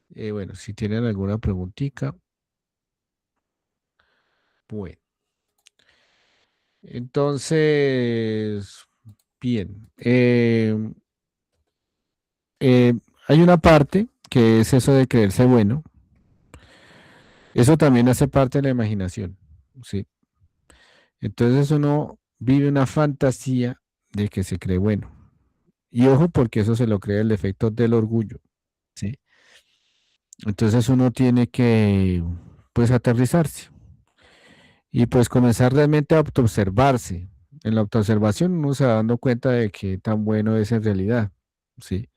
bueno, si tienen alguna preguntita, bueno. Entonces, bien, eh, hay una parte que es eso de creerse bueno. Eso también hace parte de la imaginación, ¿sí? Entonces uno vive una fantasía de que se cree bueno. Y ojo, porque eso se lo crea el efecto del orgullo, ¿sí? Entonces uno tiene que, pues, aterrizarse y pues comenzar realmente a autoobservarse. En la autoobservación uno se va dando cuenta de qué tan bueno es en realidad, ¿sí?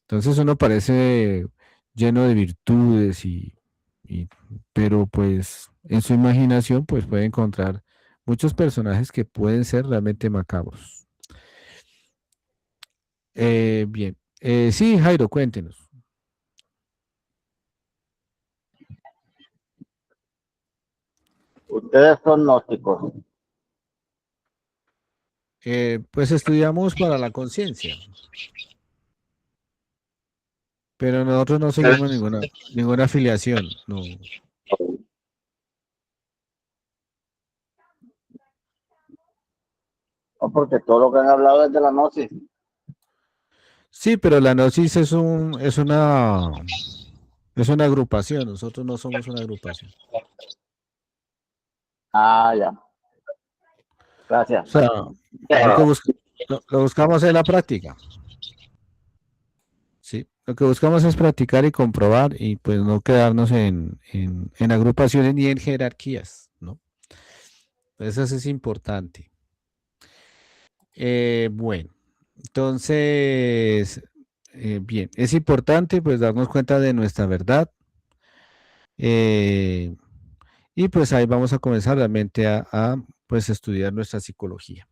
Entonces uno parece lleno de virtudes y- pero pues en su imaginación pues puede encontrar muchos personajes que pueden ser realmente macabros. Bien, sí, Jairo, cuéntenos. Ustedes son gnósticos. Pues estudiamos para la conciencia, pero nosotros no seguimos ninguna afiliación, no. No, porque todo lo que han hablado es de la gnosis. Sí, pero la gnosis es una agrupación, nosotros no somos una agrupación. Ah, ya. Gracias. O sea, lo que lo buscamos es la práctica, ¿sí? Lo que buscamos es practicar y comprobar y pues no quedarnos en agrupaciones ni en jerarquías, ¿no? Eso es importante. Bueno, entonces, bien, es importante pues darnos cuenta de nuestra verdad eh, y pues ahí vamos a comenzar realmente pues estudiar nuestra psicología.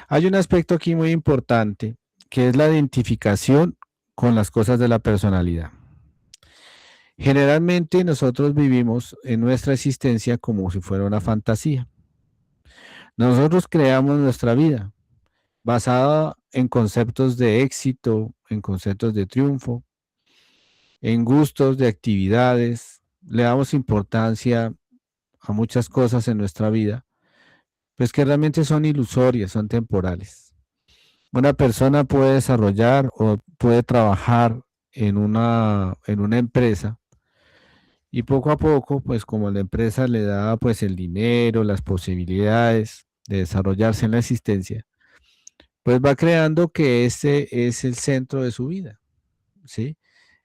Hay un aspecto aquí muy importante que es la identificación con las cosas de la personalidad. Generalmente nosotros vivimos en nuestra existencia como si fuera una fantasía. Nosotros creamos nuestra vida basada en conceptos de éxito, en conceptos de triunfo, en gustos de actividades. Le damos importancia a muchas cosas en nuestra vida, pues que realmente son ilusorias, son temporales. Una persona puede desarrollar o puede trabajar en una empresa y poco a poco, pues como la empresa le da pues el dinero, las posibilidades de desarrollarse en la existencia, pues va creando que ese es el centro de su vida, ¿sí?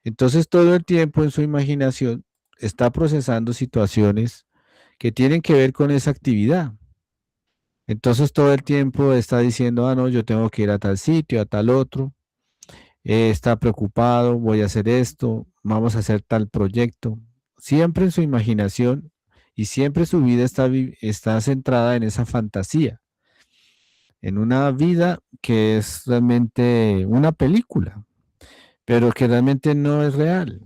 Entonces todo el tiempo en su imaginación está procesando situaciones que tienen que ver con esa actividad. Entonces todo el tiempo está diciendo, ah, no, yo tengo que ir a tal sitio, a tal otro, está preocupado, voy a hacer esto, vamos a hacer tal proyecto. Siempre en su imaginación y siempre su vida está centrada en esa fantasía, en una vida que es realmente una película, pero que realmente no es real.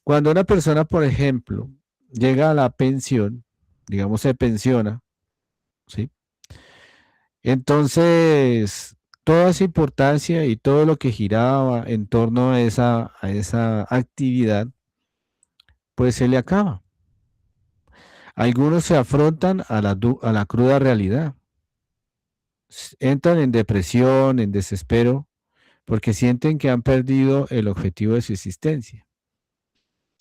Cuando una persona, por ejemplo, llega a la pensión, digamos, se pensiona, ¿sí? Entonces, toda esa importancia y todo lo que giraba en torno a esa actividad, pues se le acaba. Algunos se afrontan a la cruda realidad, entran en depresión, en desespero, porque sienten que han perdido el objetivo de su existencia.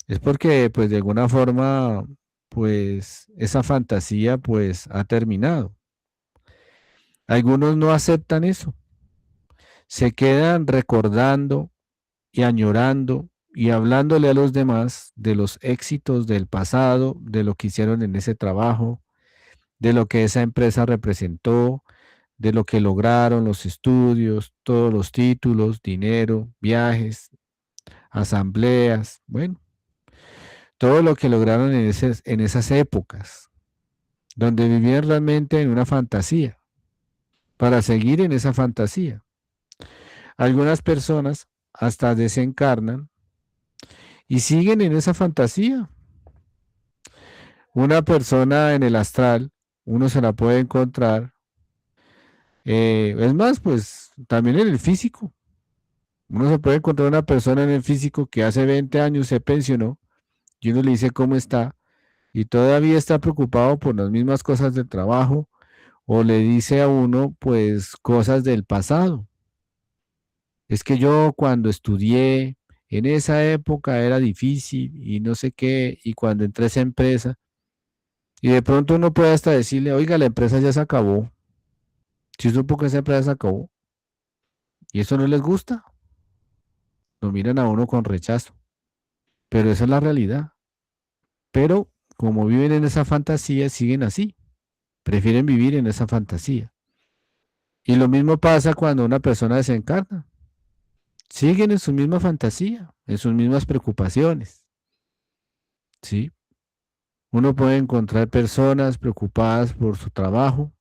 Es porque, pues, de alguna forma, pues, esa fantasía, pues, ha terminado. Algunos no aceptan eso, se quedan recordando y añorando y hablándole a los demás de los éxitos del pasado, de lo que hicieron en ese trabajo, de lo que esa empresa representó, de lo que lograron, los estudios, todos los títulos, dinero, viajes, asambleas, bueno, todo lo que lograron en esas épocas, donde vivían realmente en una fantasía, para seguir en esa fantasía. Algunas personas hasta desencarnan y siguen en esa fantasía. Una persona en el astral, uno se la puede encontrar. Es más, pues también en el físico. Uno se puede encontrar una persona en el físico que hace 20 años se pensionó y uno le dice cómo está y todavía está preocupado por las mismas cosas del trabajo o le dice a uno pues cosas del pasado. Es que yo cuando estudié en esa época era difícil y no sé qué, y cuando entré a esa empresa, y de pronto uno puede hasta decirle, oiga, la empresa ya se acabó, si supo que esa empresa se acabó, y eso no les gusta, lo miran a uno con rechazo, pero esa es la realidad. Pero como viven en esa fantasía, siguen así, prefieren vivir en esa fantasía. Y lo mismo pasa cuando una persona desencarna, siguen en su misma fantasía, en sus mismas preocupaciones, ¿sí? Uno puede encontrar personas preocupadas por su trabajo,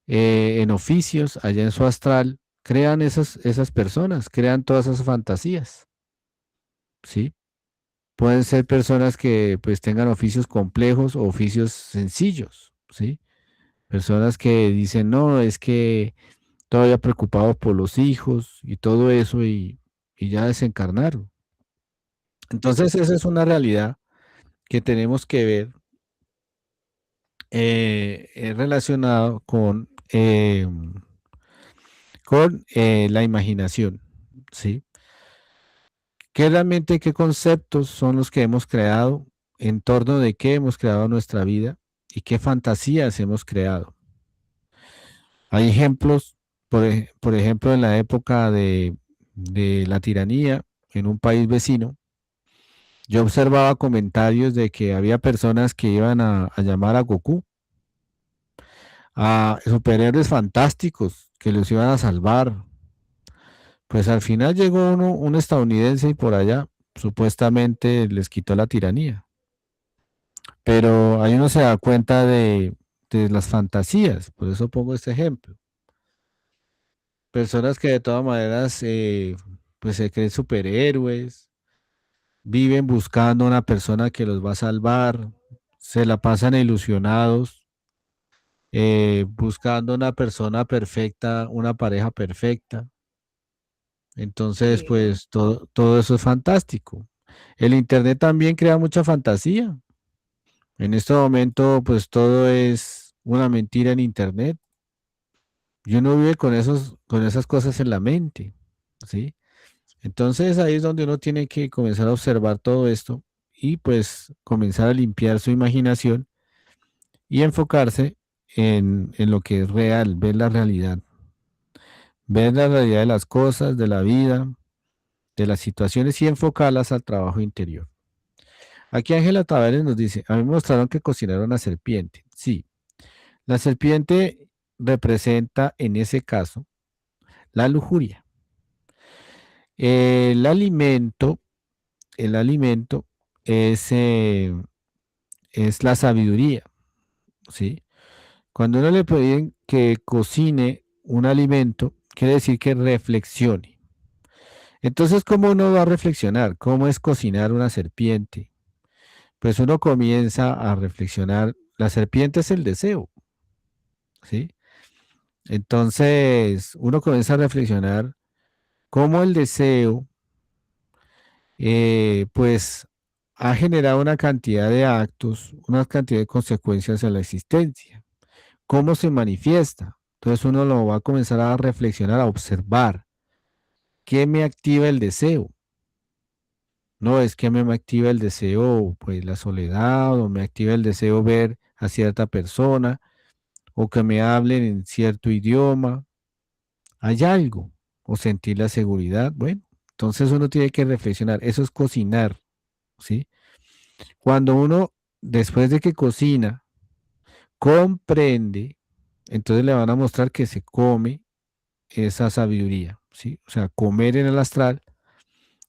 en oficios, allá en su astral, crean esas personas, crean todas esas fantasías, ¿sí? Pueden ser personas que pues tengan oficios complejos o oficios sencillos, ¿sí? Personas que dicen, no, es que todavía preocupados por los hijos y todo eso y ya desencarnaron. Entonces esa es una realidad que tenemos que ver relacionado con la imaginación, ¿sí? ¿Qué realmente, qué conceptos son los que hemos creado, en torno de qué hemos creado nuestra vida y qué fantasías hemos creado? Hay ejemplos, por ejemplo, en la época de la tiranía en un país vecino, yo observaba comentarios de que había personas que iban a llamar a Goku, a superhéroes fantásticos que los iban a salvar. Pues al final llegó un estadounidense y por allá supuestamente les quitó la tiranía. Pero ahí uno se da cuenta de las fantasías, por eso pongo este ejemplo. Personas que de todas maneras pues se creen superhéroes, viven buscando una persona que los va a salvar, se la pasan ilusionados, buscando una persona perfecta, una pareja perfecta. Entonces, Sí, pues todo eso es fantástico. El Internet también crea mucha fantasía. En este momento, pues todo es una mentira en Internet. Y uno vive con esas cosas en la mente, ¿sí? Entonces ahí es donde uno tiene que comenzar a observar todo esto y pues comenzar a limpiar su imaginación y enfocarse en lo que es real, ver la realidad de las cosas, de la vida, de las situaciones y enfocarlas al trabajo interior. Aquí Ángela Tavares nos dice, a mí me mostraron que cocinaron una serpiente. Sí, la serpiente representa en ese caso la lujuria. El alimento, el alimento es la sabiduría, ¿sí? Cuando uno le piden que cocine un alimento, quiere decir que reflexione. Entonces, ¿cómo uno va a reflexionar? ¿Cómo es cocinar una serpiente? Pues uno comienza a reflexionar. La serpiente es el deseo, ¿sí? Entonces, uno comienza a reflexionar cómo el deseo, pues, ha generado una cantidad de actos, una cantidad de consecuencias en la existencia. ¿Cómo se manifiesta? Entonces uno lo va a comenzar a reflexionar, a observar. ¿Qué me activa el deseo? No es que me activa el deseo, pues la soledad, o me activa el deseo ver a cierta persona, o que me hablen en cierto idioma. Hay algo, o sentir la seguridad. Bueno, entonces uno tiene que reflexionar. Eso es cocinar, ¿sí? Cuando uno, después de que cocina, comprende, entonces le van a mostrar que se come esa sabiduría, ¿sí? O sea, comer en el astral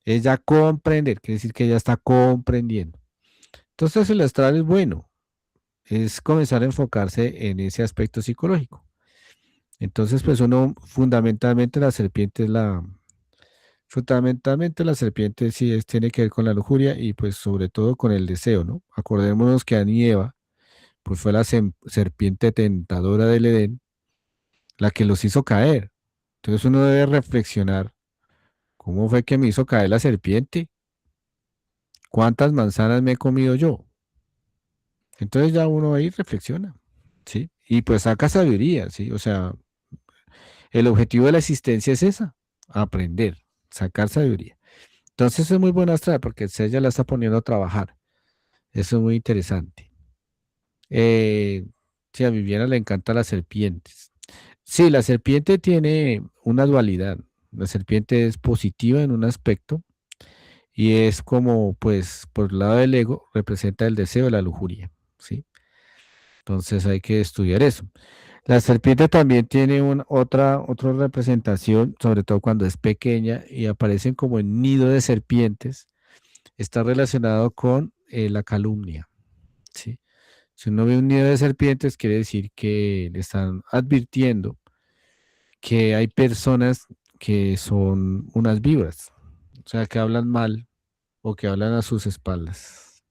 es ya comprender, quiere decir que ya está comprendiendo. Entonces el astral es bueno, es comenzar a enfocarse en ese aspecto psicológico. Entonces, pues uno, fundamentalmente la serpiente es Fundamentalmente la serpiente sí tiene que ver con la lujuria y pues sobre todo con el deseo, ¿no? Acordémonos que Adán y Eva, pues fue la serpiente tentadora del Edén la que los hizo caer. Entonces uno debe reflexionar, ¿cómo fue que me hizo caer la serpiente? ¿Cuántas manzanas me he comido yo? Entonces ya uno ahí reflexiona, ¿sí? Y pues saca sabiduría, ¿sí? O sea, el objetivo de la existencia es esa, aprender, sacar sabiduría. Entonces es muy buena Astral porque usted ya la está poniendo a trabajar. Eso es muy interesante. Eh, sí, a Viviana le encantan las serpientes. Sí, la serpiente tiene una dualidad. La serpiente es positiva en un aspecto y es como, pues, por el lado del ego, representa el deseo, la lujuria, ¿sí? Entonces hay que estudiar eso. La serpiente también tiene otra representación, sobre todo cuando es pequeña y aparecen como en nido de serpientes. Está relacionado con la calumnia, ¿sí? Si uno ve un nido de serpientes, quiere decir que le están advirtiendo que hay personas que son unas víboras, o sea, que hablan mal o que hablan a sus espaldas.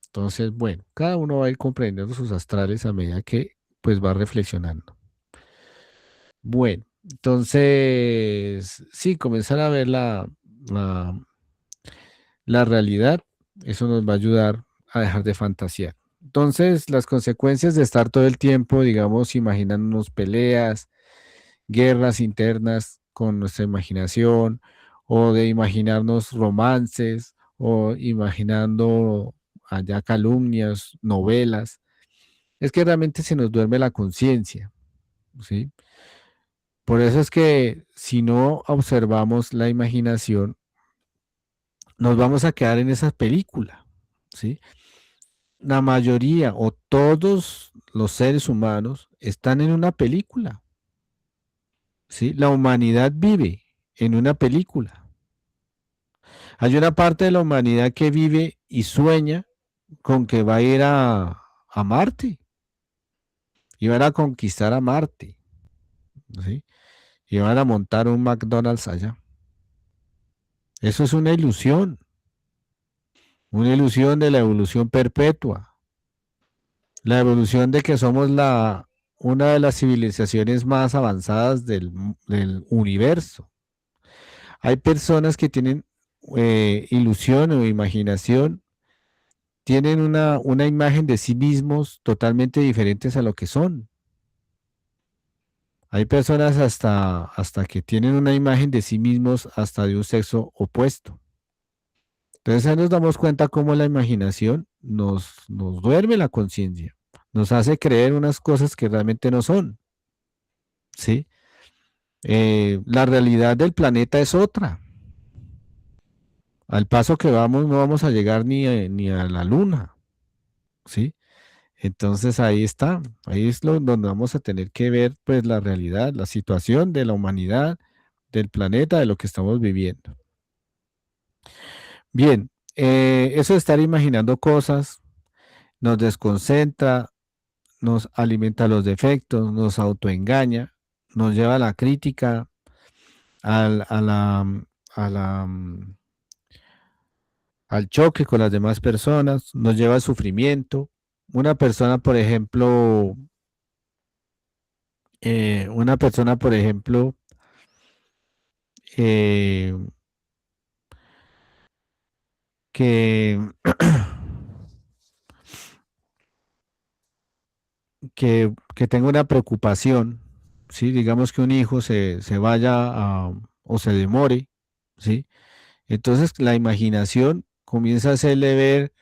Entonces, bueno, cada uno va a ir comprendiendo sus astrales a medida que pues va reflexionando. Bueno, entonces, sí, comenzar a ver la, la realidad, eso nos va a ayudar a dejar de fantasear. Entonces, las consecuencias de estar todo el tiempo, digamos, imaginándonos peleas, guerras internas con nuestra imaginación, o de imaginarnos romances, o imaginando allá calumnias, novelas, es que realmente se nos duerme la conciencia, ¿sí? Por eso es que si no observamos la imaginación, nos vamos a quedar en esa película, ¿sí? La mayoría o todos los seres humanos están en una película, ¿sí? La humanidad vive en una película. Hay una parte de la humanidad que vive y sueña con que va a ir a Marte y van a conquistar a Marte, ¿sí? Y van a montar un McDonald's allá. Eso es una ilusión de la evolución perpetua, la evolución de que somos una de las civilizaciones más avanzadas del universo. Hay personas que tienen ilusión o imaginación, tienen una imagen de sí mismos totalmente diferentes a lo que son. Hay personas hasta que tienen una imagen de sí mismos hasta de un sexo opuesto. Entonces ahí nos damos cuenta cómo la imaginación nos duerme la conciencia, nos hace creer unas cosas que realmente no son, ¿sí? La realidad del planeta es otra. Al paso que vamos, no vamos a llegar ni a la luna, ¿sí? Entonces ahí está, ahí es donde vamos a tener que ver pues la realidad, la situación de la humanidad, del planeta, de lo que estamos viviendo. Bien, eso de estar imaginando cosas nos desconcentra, nos alimenta los defectos, nos autoengaña, nos lleva a la crítica, al, a la, a la, al choque con las demás personas, nos lleva al sufrimiento. Una persona, por ejemplo, una persona, por ejemplo, eh, que, que tenga una preocupación, ¿sí? Digamos que un hijo se vaya o se demore, ¿sí? Entonces la imaginación comienza a hacerle ver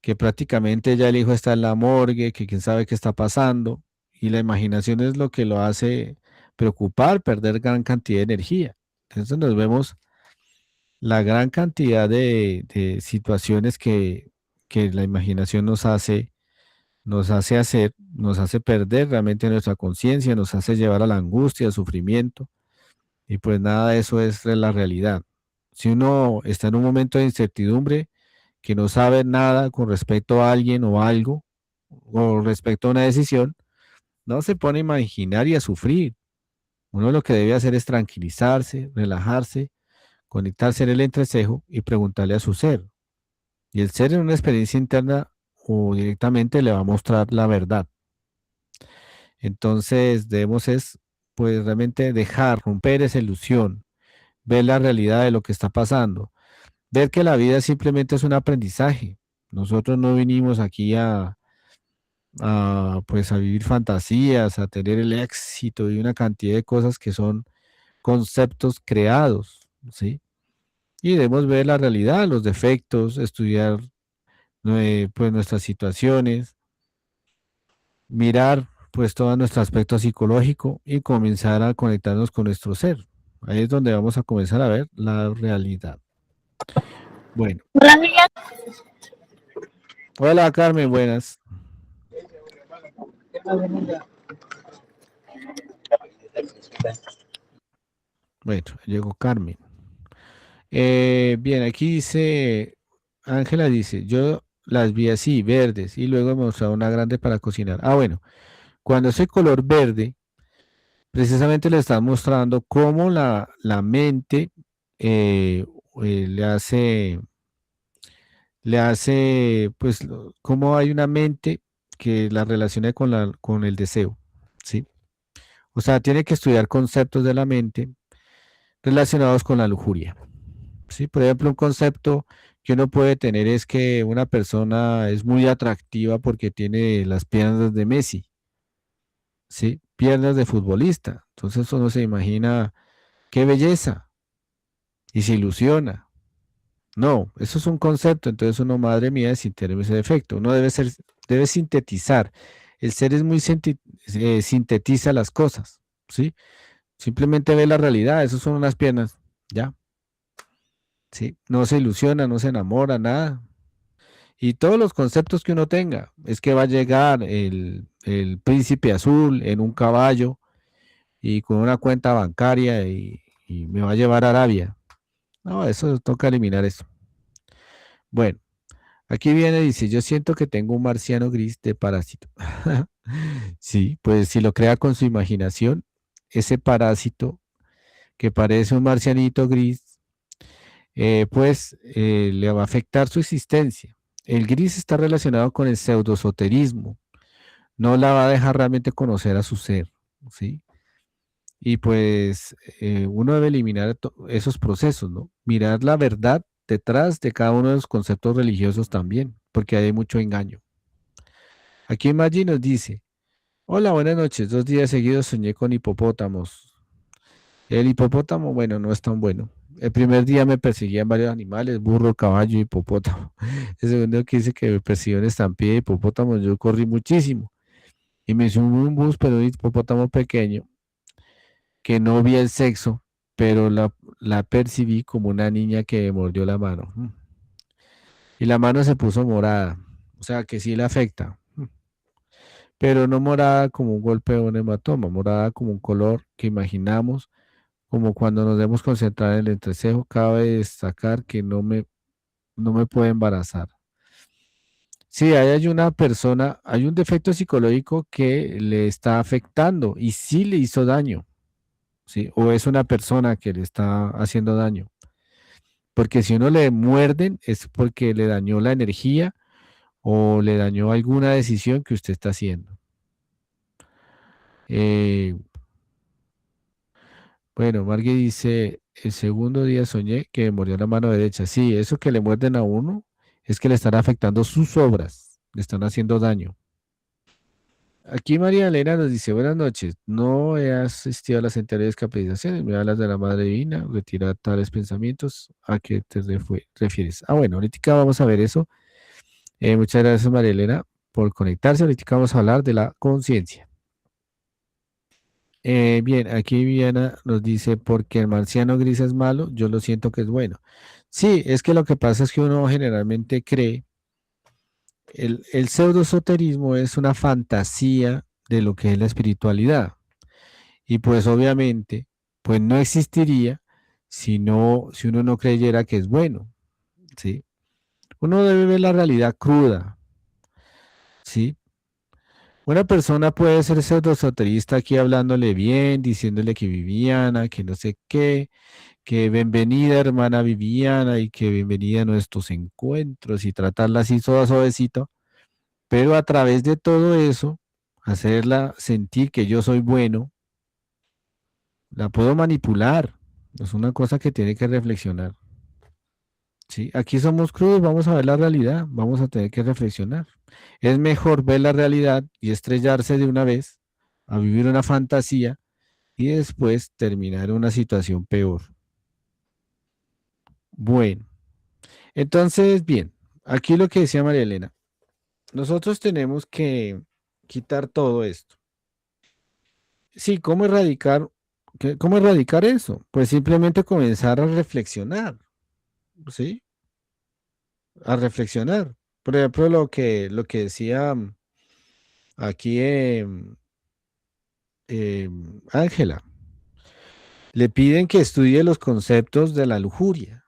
que prácticamente ya el hijo está en la morgue, que quién sabe qué está pasando, y la imaginación es lo que lo hace preocupar, perder gran cantidad de energía. Entonces nos vemos la gran cantidad de situaciones que la imaginación nos hace hacer, nos hace perder realmente nuestra conciencia, nos hace llevar a la angustia, al sufrimiento, y pues nada de eso es la realidad. Si uno está en un momento de incertidumbre, que no sabe nada con respecto a alguien o algo, o respecto a una decisión, no se pone a imaginar y a sufrir. Uno lo que debe hacer es tranquilizarse, relajarse, conectarse en el entrecejo y preguntarle a su ser. Y el ser en una experiencia interna o directamente le va a mostrar la verdad. Entonces debemos es, pues realmente dejar, romper esa ilusión, ver la realidad de lo que está pasando, ver que la vida simplemente es un aprendizaje. Nosotros no vinimos aquí pues a vivir fantasías, a tener el éxito y una cantidad de cosas que son conceptos creados, ¿sí? Y debemos ver la realidad, los defectos, estudiar pues nuestras situaciones, mirar pues todo nuestro aspecto psicológico y comenzar a conectarnos con nuestro ser. Ahí es donde vamos a comenzar a ver la realidad. Bueno, hola Carmen, buenas. Bueno, llegó Carmen. Bien, aquí dice, Ángela dice, yo las vi así, verdes, y luego me mostraba una grande para cocinar. Ah, bueno, cuando ese color verde, precisamente le están mostrando cómo la mente eh, le hace, pues, cómo hay una mente que la relaciona con el deseo, ¿sí? O sea, tiene que estudiar conceptos de la mente relacionados con la lujuria. Sí, por ejemplo, un concepto que uno puede tener es que una persona es muy atractiva porque tiene las piernas de Messi, ¿sí? Piernas de futbolista. Entonces uno se imagina qué belleza y se ilusiona. No, eso es un concepto, entonces uno, madre mía, sin tener ese defecto. Uno debe sintetizar. El ser es muy sintetiza las cosas, ¿sí? Simplemente ve la realidad, eso son unas piernas, ya, ¿sí? No se ilusiona, no se enamora, nada. Y todos los conceptos que uno tenga, es que va a llegar el príncipe azul en un caballo y con una cuenta bancaria y me va a llevar a Arabia. No, eso toca eliminar eso. Bueno, aquí viene, dice, yo siento que tengo un marciano gris de parásito. Sí, pues si lo crea con su imaginación, ese parásito que parece un marcianito gris, le va a afectar su existencia. El gris está relacionado con el pseudosoterismo, no la va a dejar realmente conocer a su ser, ¿sí? Y pues uno debe eliminar esos procesos, ¿no? Mirar la verdad detrás de cada uno de los conceptos religiosos también, porque hay mucho engaño. Aquí Maggi nos dice, hola, buenas noches, 2 días seguidos soñé con hipopótamos. El hipopótamo, bueno, no es tan bueno. El primer día me perseguían varios animales, burro, caballo, hipopótamo. El segundo que dice que me persiguió en estampida de hipopótamos, yo corrí muchísimo. Y me subí a un bus, pero un hipopótamo pequeño, que no vi el sexo, pero la percibí como una niña que me mordió la mano. Y la mano se puso morada, o sea que sí le afecta, pero no morada como un golpe o un hematoma, morada como un color que imaginamos, como cuando nos debemos concentrar en el entrecejo. Cabe destacar que no me puede embarazar. Sí, ahí hay una persona, hay un defecto psicológico que le está afectando y sí le hizo daño. ¿Sí? O es una persona que le está haciendo daño. Porque si uno le muerden es porque le dañó la energía o le dañó alguna decisión que usted está haciendo. Eh, bueno, Margie dice, el segundo día soñé que me mordió la mano derecha. Sí, eso que le muerden a uno es que le están afectando sus obras, le están haciendo daño. Aquí María Elena nos dice, buenas noches, no he asistido a las anteriores capacitaciones, me hablas de la Madre Divina, retira tales pensamientos, ¿a qué te refieres? Ah, bueno, ahorita vamos a ver eso. Muchas gracias María Elena por conectarse, ahorita vamos a hablar de la conciencia. Bien, aquí Viviana nos dice, porque el marciano gris es malo, yo lo siento que es bueno. Sí, es que lo que pasa es que uno generalmente cree, el pseudoesoterismo es una fantasía de lo que es la espiritualidad. Y pues obviamente, pues no existiría si uno no creyera que es bueno, ¿sí? Uno debe ver la realidad cruda, ¿sí? Una persona puede ser pseudoesoterista aquí hablándole bien, diciéndole que Viviana, que no sé qué, que bienvenida hermana Viviana y que bienvenida a nuestros encuentros y tratarla así toda suavecito, pero a través de todo eso, hacerla sentir que yo soy bueno, la puedo manipular. Es una cosa que tiene que reflexionar. ¿Sí? Aquí somos crudos, vamos a ver la realidad, vamos a tener que reflexionar. Es mejor ver la realidad y estrellarse de una vez a vivir una fantasía y después terminar en una situación peor. Bueno, entonces, bien, aquí lo que decía María Elena, nosotros tenemos que quitar todo esto. Sí, cómo erradicar eso? Pues simplemente comenzar a reflexionar, ¿sí? A reflexionar. Por ejemplo, lo que decía aquí Ángela, le piden que estudie los conceptos de la lujuria.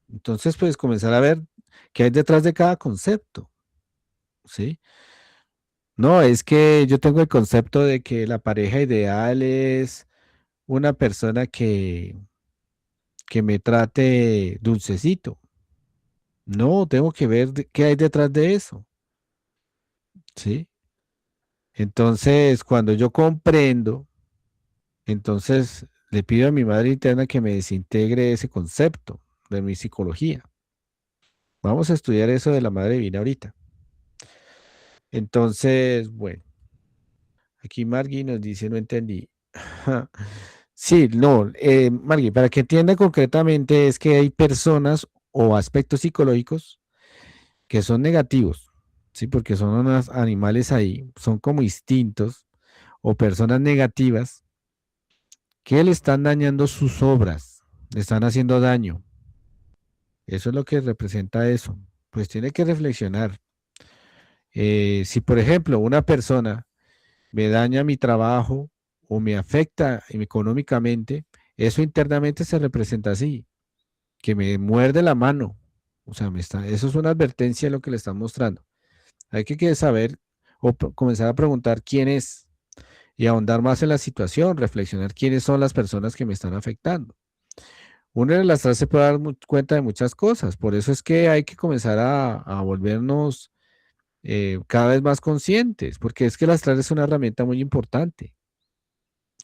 Entonces, pues comenzar a ver qué hay detrás de cada concepto, ¿sí? No, es que yo tengo el concepto de que la pareja ideal es una persona que me trate dulcecito. No, tengo que ver qué hay detrás de eso, ¿sí? Entonces, cuando yo comprendo, entonces le pido a mi madre interna que me desintegre ese concepto de mi psicología. Vamos a estudiar eso de la madre divina ahorita. Entonces, bueno, aquí Margui nos dice, no entendí. Sí, no, Margui, para que entienda concretamente es que hay personas o aspectos psicológicos que son negativos, ¿sí? Porque son unos animales ahí, son como instintos o personas negativas que le están dañando sus obras, le están haciendo daño. Eso es lo que representa eso. Pues tiene que reflexionar. Si, por ejemplo, una persona me daña mi trabajo o me afecta económicamente, eso internamente se representa así, que me muerde la mano. O sea, eso es una advertencia de lo que le están mostrando. Hay que saber o comenzar a preguntar quién es y ahondar más en la situación, reflexionar quiénes son las personas que me están afectando. Uno en el astral se puede dar cuenta de muchas cosas, por eso es que hay que comenzar a volvernos cada vez más conscientes, porque es que el astral es una herramienta muy importante,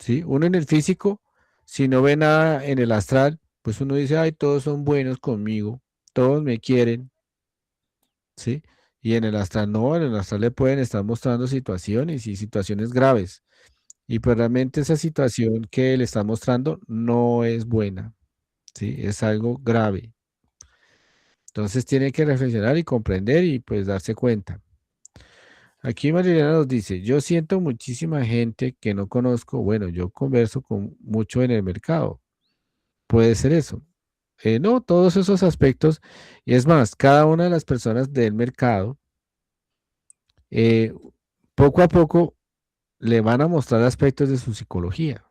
¿sí? Uno en el físico, si no ve nada en el astral, pues uno dice, ay, todos son buenos conmigo, todos me quieren, ¿sí? Y en el astral no, en el astral le pueden estar mostrando situaciones y situaciones graves. Y pues realmente esa situación que le está mostrando no es buena, ¿sí? Es algo grave. Entonces tiene que reflexionar y comprender y pues darse cuenta. Aquí Marilena nos dice, yo siento muchísima gente que no conozco, bueno, yo converso con mucho en el mercado, puede ser eso. No, todos esos aspectos, y es más, cada una de las personas del mercado, eh, poco a poco le van a mostrar aspectos de su psicología.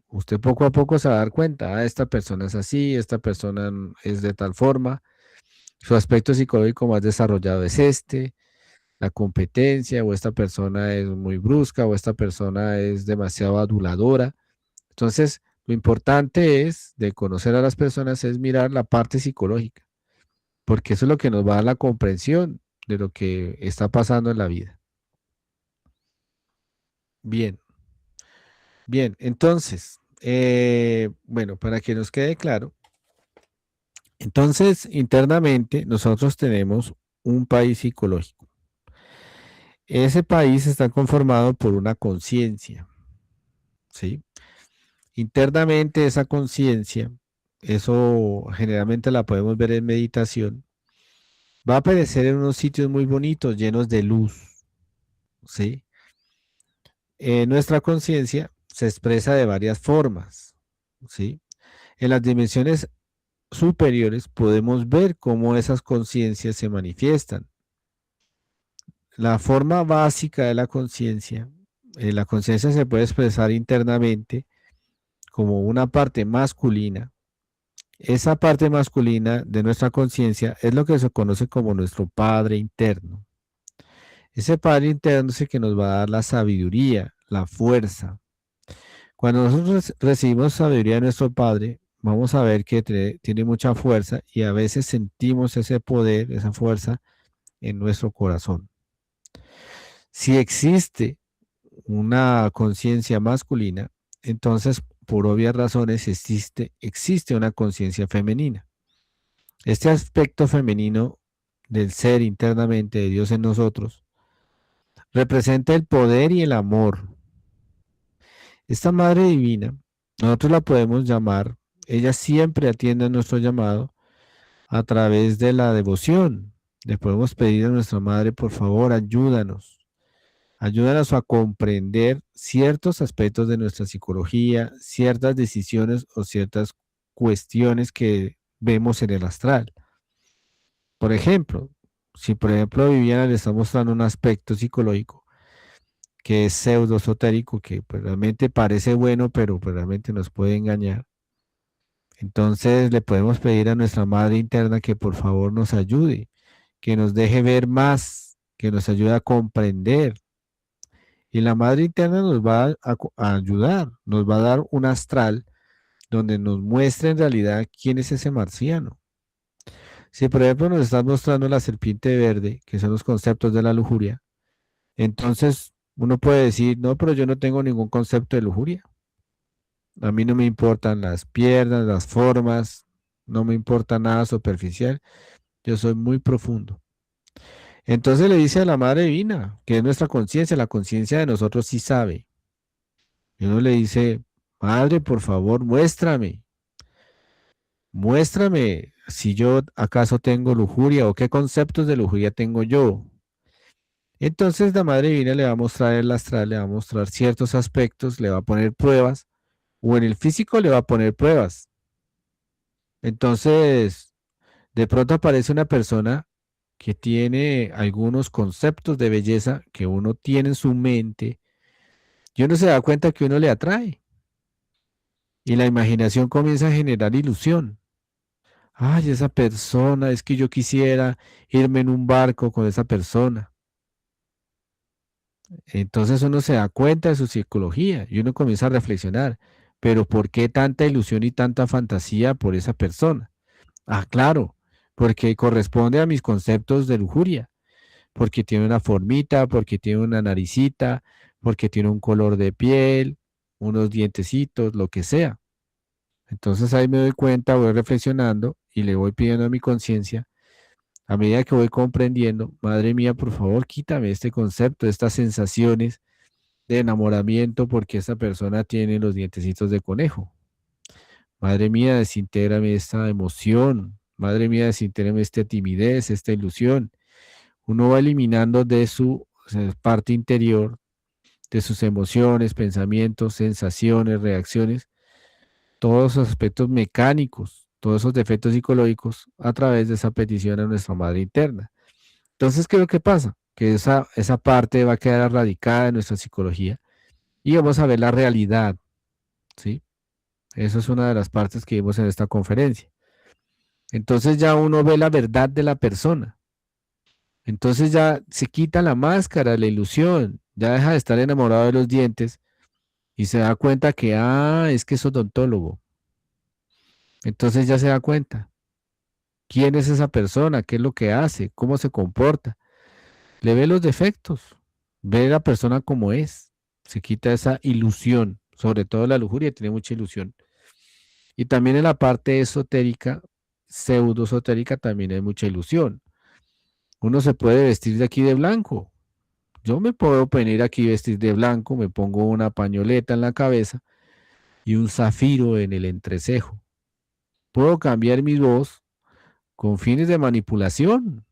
Usted poco a poco se va a dar cuenta, esta persona es así, esta persona es de tal forma, su aspecto psicológico más desarrollado es este, la competencia, o esta persona es muy brusca, o esta persona es demasiado aduladora. Entonces, lo importante es de conocer a las personas es mirar la parte psicológica, porque eso es lo que nos va a dar la comprensión de lo que está pasando en la vida. Bien, bien, entonces, bueno, para que nos quede claro, entonces internamente nosotros tenemos un país psicológico. Ese país está conformado por una conciencia, ¿sí? Internamente esa conciencia, eso generalmente la podemos ver en meditación, va a aparecer en unos sitios muy bonitos, llenos de luz, ¿sí? Nuestra conciencia se expresa de varias formas, ¿sí? En las dimensiones superiores podemos ver cómo esas conciencias se manifiestan. La forma básica de la conciencia se puede expresar internamente como una parte masculina. Esa parte masculina de nuestra conciencia es lo que se conoce como nuestro padre interno. Ese Padre interno es el que nos va a dar la sabiduría, la fuerza. Cuando nosotros recibimos sabiduría de nuestro Padre, vamos a ver que tiene mucha fuerza y a veces sentimos ese poder, esa fuerza en nuestro corazón. Si existe una conciencia masculina, entonces por obvias razones existe una conciencia femenina. Este aspecto femenino del ser internamente de Dios en nosotros representa el poder y el amor. Esta Madre Divina, nosotros la podemos llamar, ella siempre atiende a nuestro llamado a través de la devoción. Le podemos pedir a nuestra Madre, por favor, ayúdanos. Ayúdanos a comprender ciertos aspectos de nuestra psicología, ciertas decisiones o ciertas cuestiones que vemos en el astral. Por ejemplo, si por ejemplo Viviana le está mostrando un aspecto psicológico que es pseudo esotérico, que pues, realmente parece bueno, pero pues, realmente nos puede engañar. Entonces le podemos pedir a nuestra madre interna que por favor nos ayude, que nos deje ver más, que nos ayude a comprender. Y la madre interna nos va a ayudar, nos va a dar un astral donde nos muestre en realidad quién es ese marciano. Si por ejemplo nos están mostrando la serpiente verde, que son los conceptos de la lujuria, entonces uno puede decir, no, pero yo no tengo ningún concepto de lujuria. A mí no me importan las piernas, las formas, no me importa nada superficial. Yo soy muy profundo. Entonces le dice a la Madre Divina, que es nuestra conciencia, la conciencia de nosotros sí sabe. Y uno le dice, Madre, por favor, muéstrame si yo acaso tengo lujuria o qué conceptos de lujuria tengo yo. Entonces la Madre Divina le va a mostrar el astral, le va a mostrar ciertos aspectos, le va a poner pruebas, o en el físico le va a poner pruebas. Entonces, de pronto aparece una persona que tiene algunos conceptos de belleza que uno tiene en su mente y uno se da cuenta que uno le atrae. Y la imaginación comienza a generar ilusión. Ay, esa persona, es que yo quisiera irme en un barco con esa persona. Entonces uno se da cuenta de su psicología y uno comienza a reflexionar, pero ¿por qué tanta ilusión y tanta fantasía por esa persona? Ah, claro, porque corresponde a mis conceptos de lujuria, porque tiene una formita, porque tiene una naricita, porque tiene un color de piel, unos dientecitos, lo que sea. Entonces ahí me doy cuenta, voy reflexionando y le voy pidiendo a mi conciencia, a medida que voy comprendiendo, Madre mía, por favor, quítame este concepto, estas sensaciones de enamoramiento porque esta persona tiene los dientecitos de conejo. Madre mía, desintégrame esta emoción. Madre mía, desintégrame esta timidez, esta ilusión. Uno va eliminando de su parte interior, de sus emociones, pensamientos, sensaciones, reacciones, todos esos aspectos mecánicos, todos esos defectos psicológicos a través de esa petición a nuestra madre interna. Entonces, ¿qué es lo que pasa? Que esa parte va a quedar erradicada en nuestra psicología y vamos a ver la realidad, ¿sí? Eso es una de las partes que vimos en esta conferencia. Entonces ya uno ve la verdad de la persona. Entonces ya se quita la máscara, la ilusión, ya deja de estar enamorado de los dientes y se da cuenta que, es que es odontólogo. Entonces ya se da cuenta. ¿Quién es esa persona? ¿Qué es lo que hace? ¿Cómo se comporta? Le ve los defectos, ve a la persona como es. Se quita esa ilusión, sobre todo la lujuria tiene mucha ilusión. Y también en la parte esotérica, pseudo esotérica, también hay mucha ilusión. Uno se puede vestir de aquí de blanco. Yo me puedo venir aquí vestir de blanco, me pongo una pañoleta en la cabeza y un zafiro en el entrecejo. Puedo cambiar mi voz con fines de manipulación,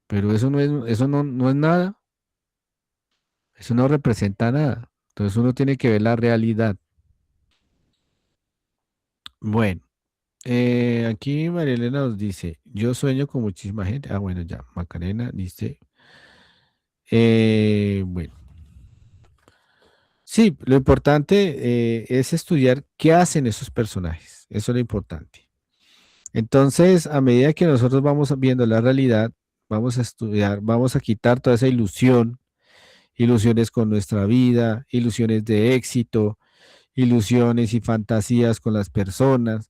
pero eso no es nada. Eso no representa nada. Entonces uno tiene que ver la realidad. Bueno, aquí María Elena nos dice, yo sueño con muchísima gente. Ah, bueno, ya, Macarena dice, bueno, sí, lo importante es estudiar qué hacen esos personajes. Eso es lo importante. Entonces, a medida que nosotros vamos viendo la realidad, vamos a estudiar, vamos a quitar toda esa ilusión ilusiones con nuestra vida, ilusiones de éxito, ilusiones y fantasías con las personas,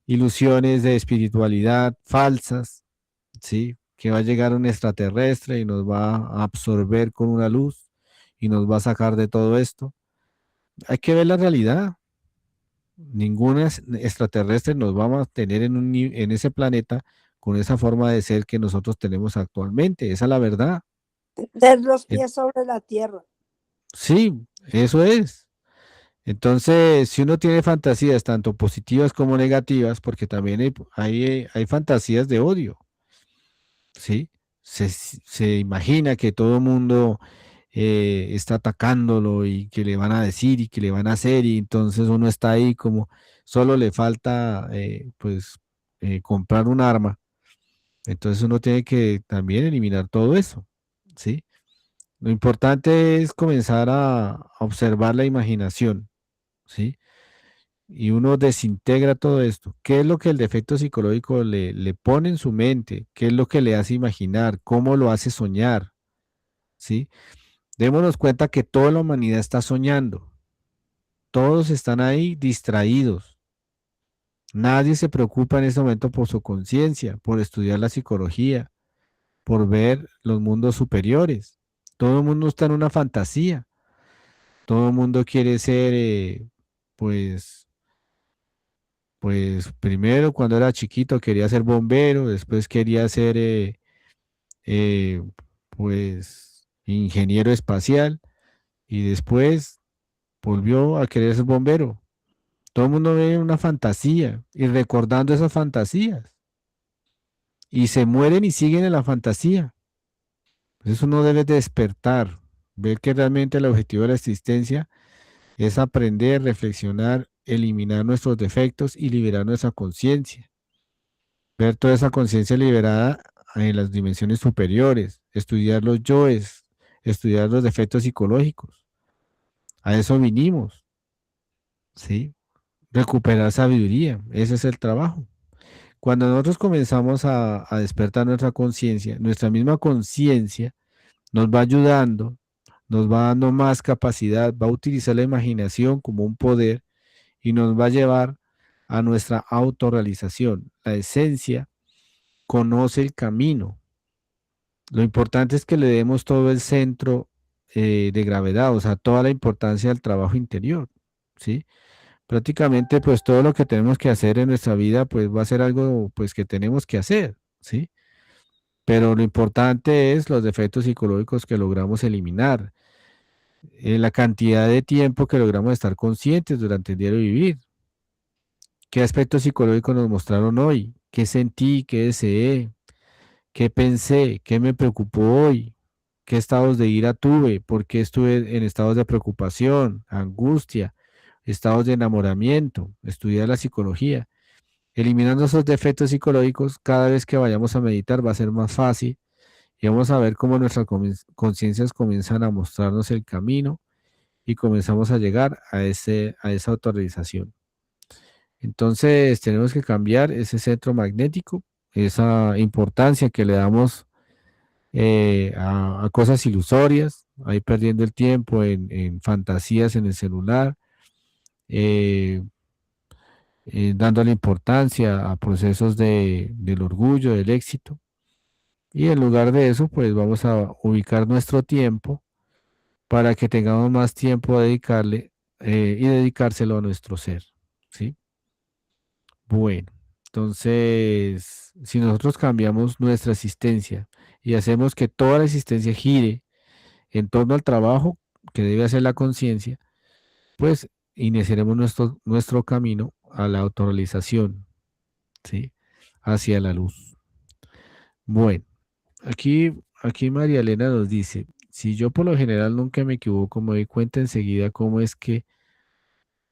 ilusiones de espiritualidad falsas, ¿sí? Que va a llegar un extraterrestre y nos va a absorber con una luz y nos va a sacar de todo esto. Hay que ver la realidad. Ningún extraterrestre nos va a mantener en ese planeta con esa forma de ser que nosotros tenemos actualmente. Esa es la verdad. De los Eh, pies sobre la tierra. Sí, eso es. Entonces, si uno tiene fantasías tanto positivas como negativas, porque también hay fantasías de odio, ¿sí? Se imagina que todo el mundo está atacándolo y que le van a decir y que le van a hacer, y entonces uno está ahí como solo le falta pues comprar un arma. Entonces uno tiene que también eliminar todo eso, ¿sí? Lo importante es comenzar a observar la imaginación, ¿sí? Y uno desintegra todo esto. ¿Qué es lo que el defecto psicológico le pone en su mente? ¿Qué es lo que le hace imaginar? ¿Cómo lo hace soñar? ¿Sí? Démonos cuenta que toda la humanidad está soñando. Todos están ahí distraídos. Nadie se preocupa en este momento por su conciencia, por estudiar la psicología, por ver los mundos superiores. Todo el mundo está en una fantasía. Todo el mundo quiere ser, pues, pues primero cuando era chiquito quería ser bombero, después quería ser, eh, pues, ingeniero espacial y después volvió a querer ser bombero. Todo el mundo ve una fantasía y recordando esas fantasías y se mueren y siguen en la fantasía. Pues eso no debe despertar, ver que realmente el objetivo de la existencia es aprender, reflexionar, eliminar nuestros defectos y liberar nuestra conciencia. Ver toda esa conciencia liberada en las dimensiones superiores, estudiar los yoes, estudiar los defectos psicológicos. A eso vinimos, ¿sí? Recuperar sabiduría, ese es el trabajo. Cuando nosotros comenzamos a despertar nuestra conciencia, nuestra misma conciencia nos va ayudando, nos va dando más capacidad, va a utilizar la imaginación como un poder y nos va a llevar a nuestra autorrealización. La esencia conoce el camino. Lo importante es que le demos todo el centro de gravedad, o sea, toda la importancia del trabajo interior, ¿sí? Prácticamente, pues todo lo que tenemos que hacer en nuestra vida, pues va a ser algo, pues que tenemos que hacer, ¿sí? Pero lo importante es los defectos psicológicos que logramos eliminar, la cantidad de tiempo que logramos estar conscientes durante el diario vivir, qué aspectos psicológicos nos mostraron hoy, qué sentí, qué deseé, qué pensé, qué me preocupó hoy, qué estados de ira tuve, por qué estuve en estados de preocupación, angustia, estados de enamoramiento, estudiar la psicología. Eliminando esos defectos psicológicos, cada vez que vayamos a meditar va a ser más fácil y vamos a ver cómo nuestras conciencias comienzan a mostrarnos el camino y comenzamos a llegar a esa autorrealización. Entonces tenemos que cambiar ese centro magnético, esa importancia que le damos a cosas ilusorias, ahí perdiendo el tiempo en fantasías en el celular, eh, dándole importancia a procesos del orgullo, del éxito. Y en lugar de eso, pues vamos a ubicar nuestro tiempo para que tengamos más tiempo a dedicarle y dedicárselo a nuestro ser, ¿sí? Bueno, entonces, si nosotros cambiamos nuestra existencia y hacemos que toda la existencia gire en torno al trabajo que debe hacer la conciencia, pues iniciaremos nuestro camino a la autorrealización, ¿sí? Hacia la luz. Bueno, aquí María Elena nos dice, si yo por lo general nunca me equivoco, me doy cuenta enseguida cómo es que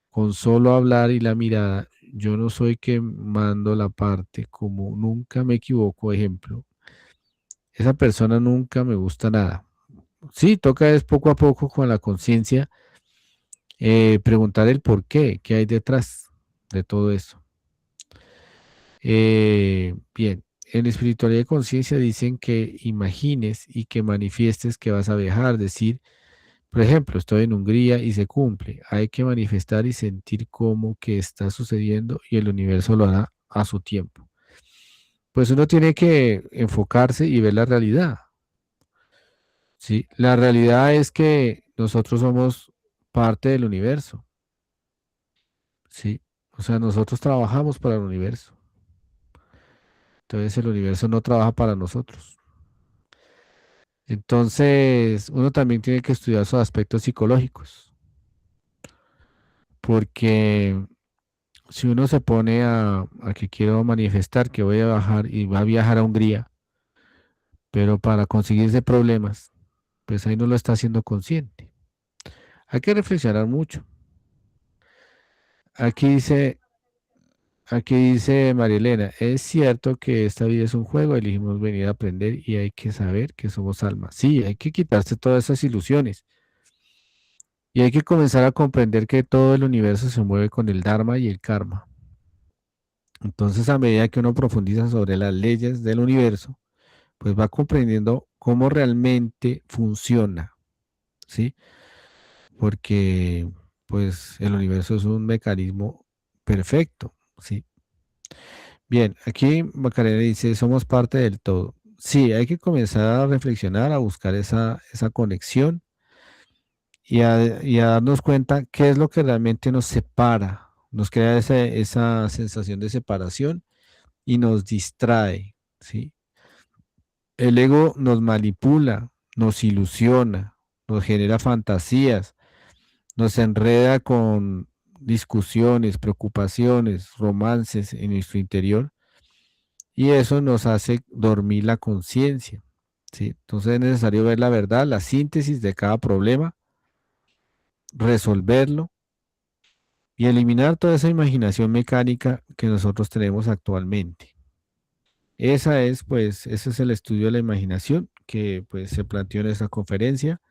con solo hablar y la mirada, yo no soy que mando la parte, como nunca me equivoco, ejemplo, esa persona nunca me gusta nada. Sí, toca es poco a poco con la conciencia preguntar el por qué, qué hay detrás de todo eso. Bien, en espiritualidad y conciencia dicen que imagines y que manifiestes que vas a viajar, decir, Por ejemplo, estoy en Hungría y se cumple. Hay que manifestar y sentir cómo que está sucediendo y el universo lo hará a su tiempo. Pues uno tiene que enfocarse y ver la realidad. ¿Sí? La realidad es que nosotros somos parte del universo. ¿Sí? O sea, nosotros trabajamos para el universo. Entonces el universo no trabaja para nosotros. Entonces, uno también tiene que estudiar sus aspectos psicológicos, porque si uno se pone a que quiero manifestar que voy a bajar y va a viajar a Hungría, pero para conseguirse problemas, pues ahí no lo está haciendo consciente. Hay que reflexionar mucho. Aquí dice, aquí dice María Elena, es cierto que esta vida es un juego, elegimos venir a aprender y hay que saber que somos almas. Sí, hay que quitarse todas esas ilusiones. Y hay que comenzar a comprender que todo el universo se mueve con el Dharma y el Karma. Entonces, a medida que uno profundiza sobre las leyes del universo, pues va comprendiendo cómo realmente funciona, ¿sí? Porque, pues, el universo es un mecanismo perfecto, ¿sí? Bien, aquí Macarena dice, somos parte del todo. Sí, hay que comenzar a reflexionar, a buscar esa conexión y a darnos cuenta qué es lo que realmente nos separa, nos crea esa sensación de separación y nos distrae, ¿sí? El ego nos manipula, nos ilusiona, nos genera fantasías, nos enreda con discusiones, preocupaciones, romances en nuestro interior y eso nos hace dormir la conciencia, ¿sí? Entonces es necesario ver la verdad, la síntesis de cada problema, resolverlo y eliminar toda esa imaginación mecánica que nosotros tenemos actualmente. Ese es el estudio de la imaginación que pues se planteó en esta conferencia.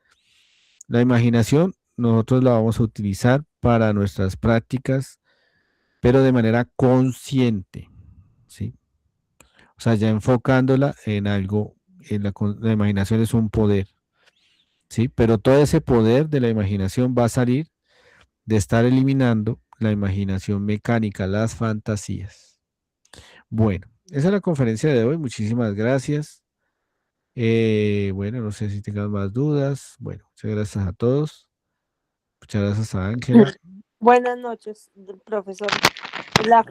La imaginación nosotros la vamos a utilizar para nuestras prácticas, pero de manera consciente, ¿sí? O sea, ya enfocándola en algo, la imaginación es un poder, ¿sí? Pero todo ese poder de la imaginación va a salir de estar eliminando la imaginación mecánica, las fantasías. Bueno, esa es la conferencia de hoy. Muchísimas gracias. Bueno, no sé si tengan más dudas. Bueno, muchas gracias a todos. Muchas gracias a Ángela. Buenas noches, profesor. La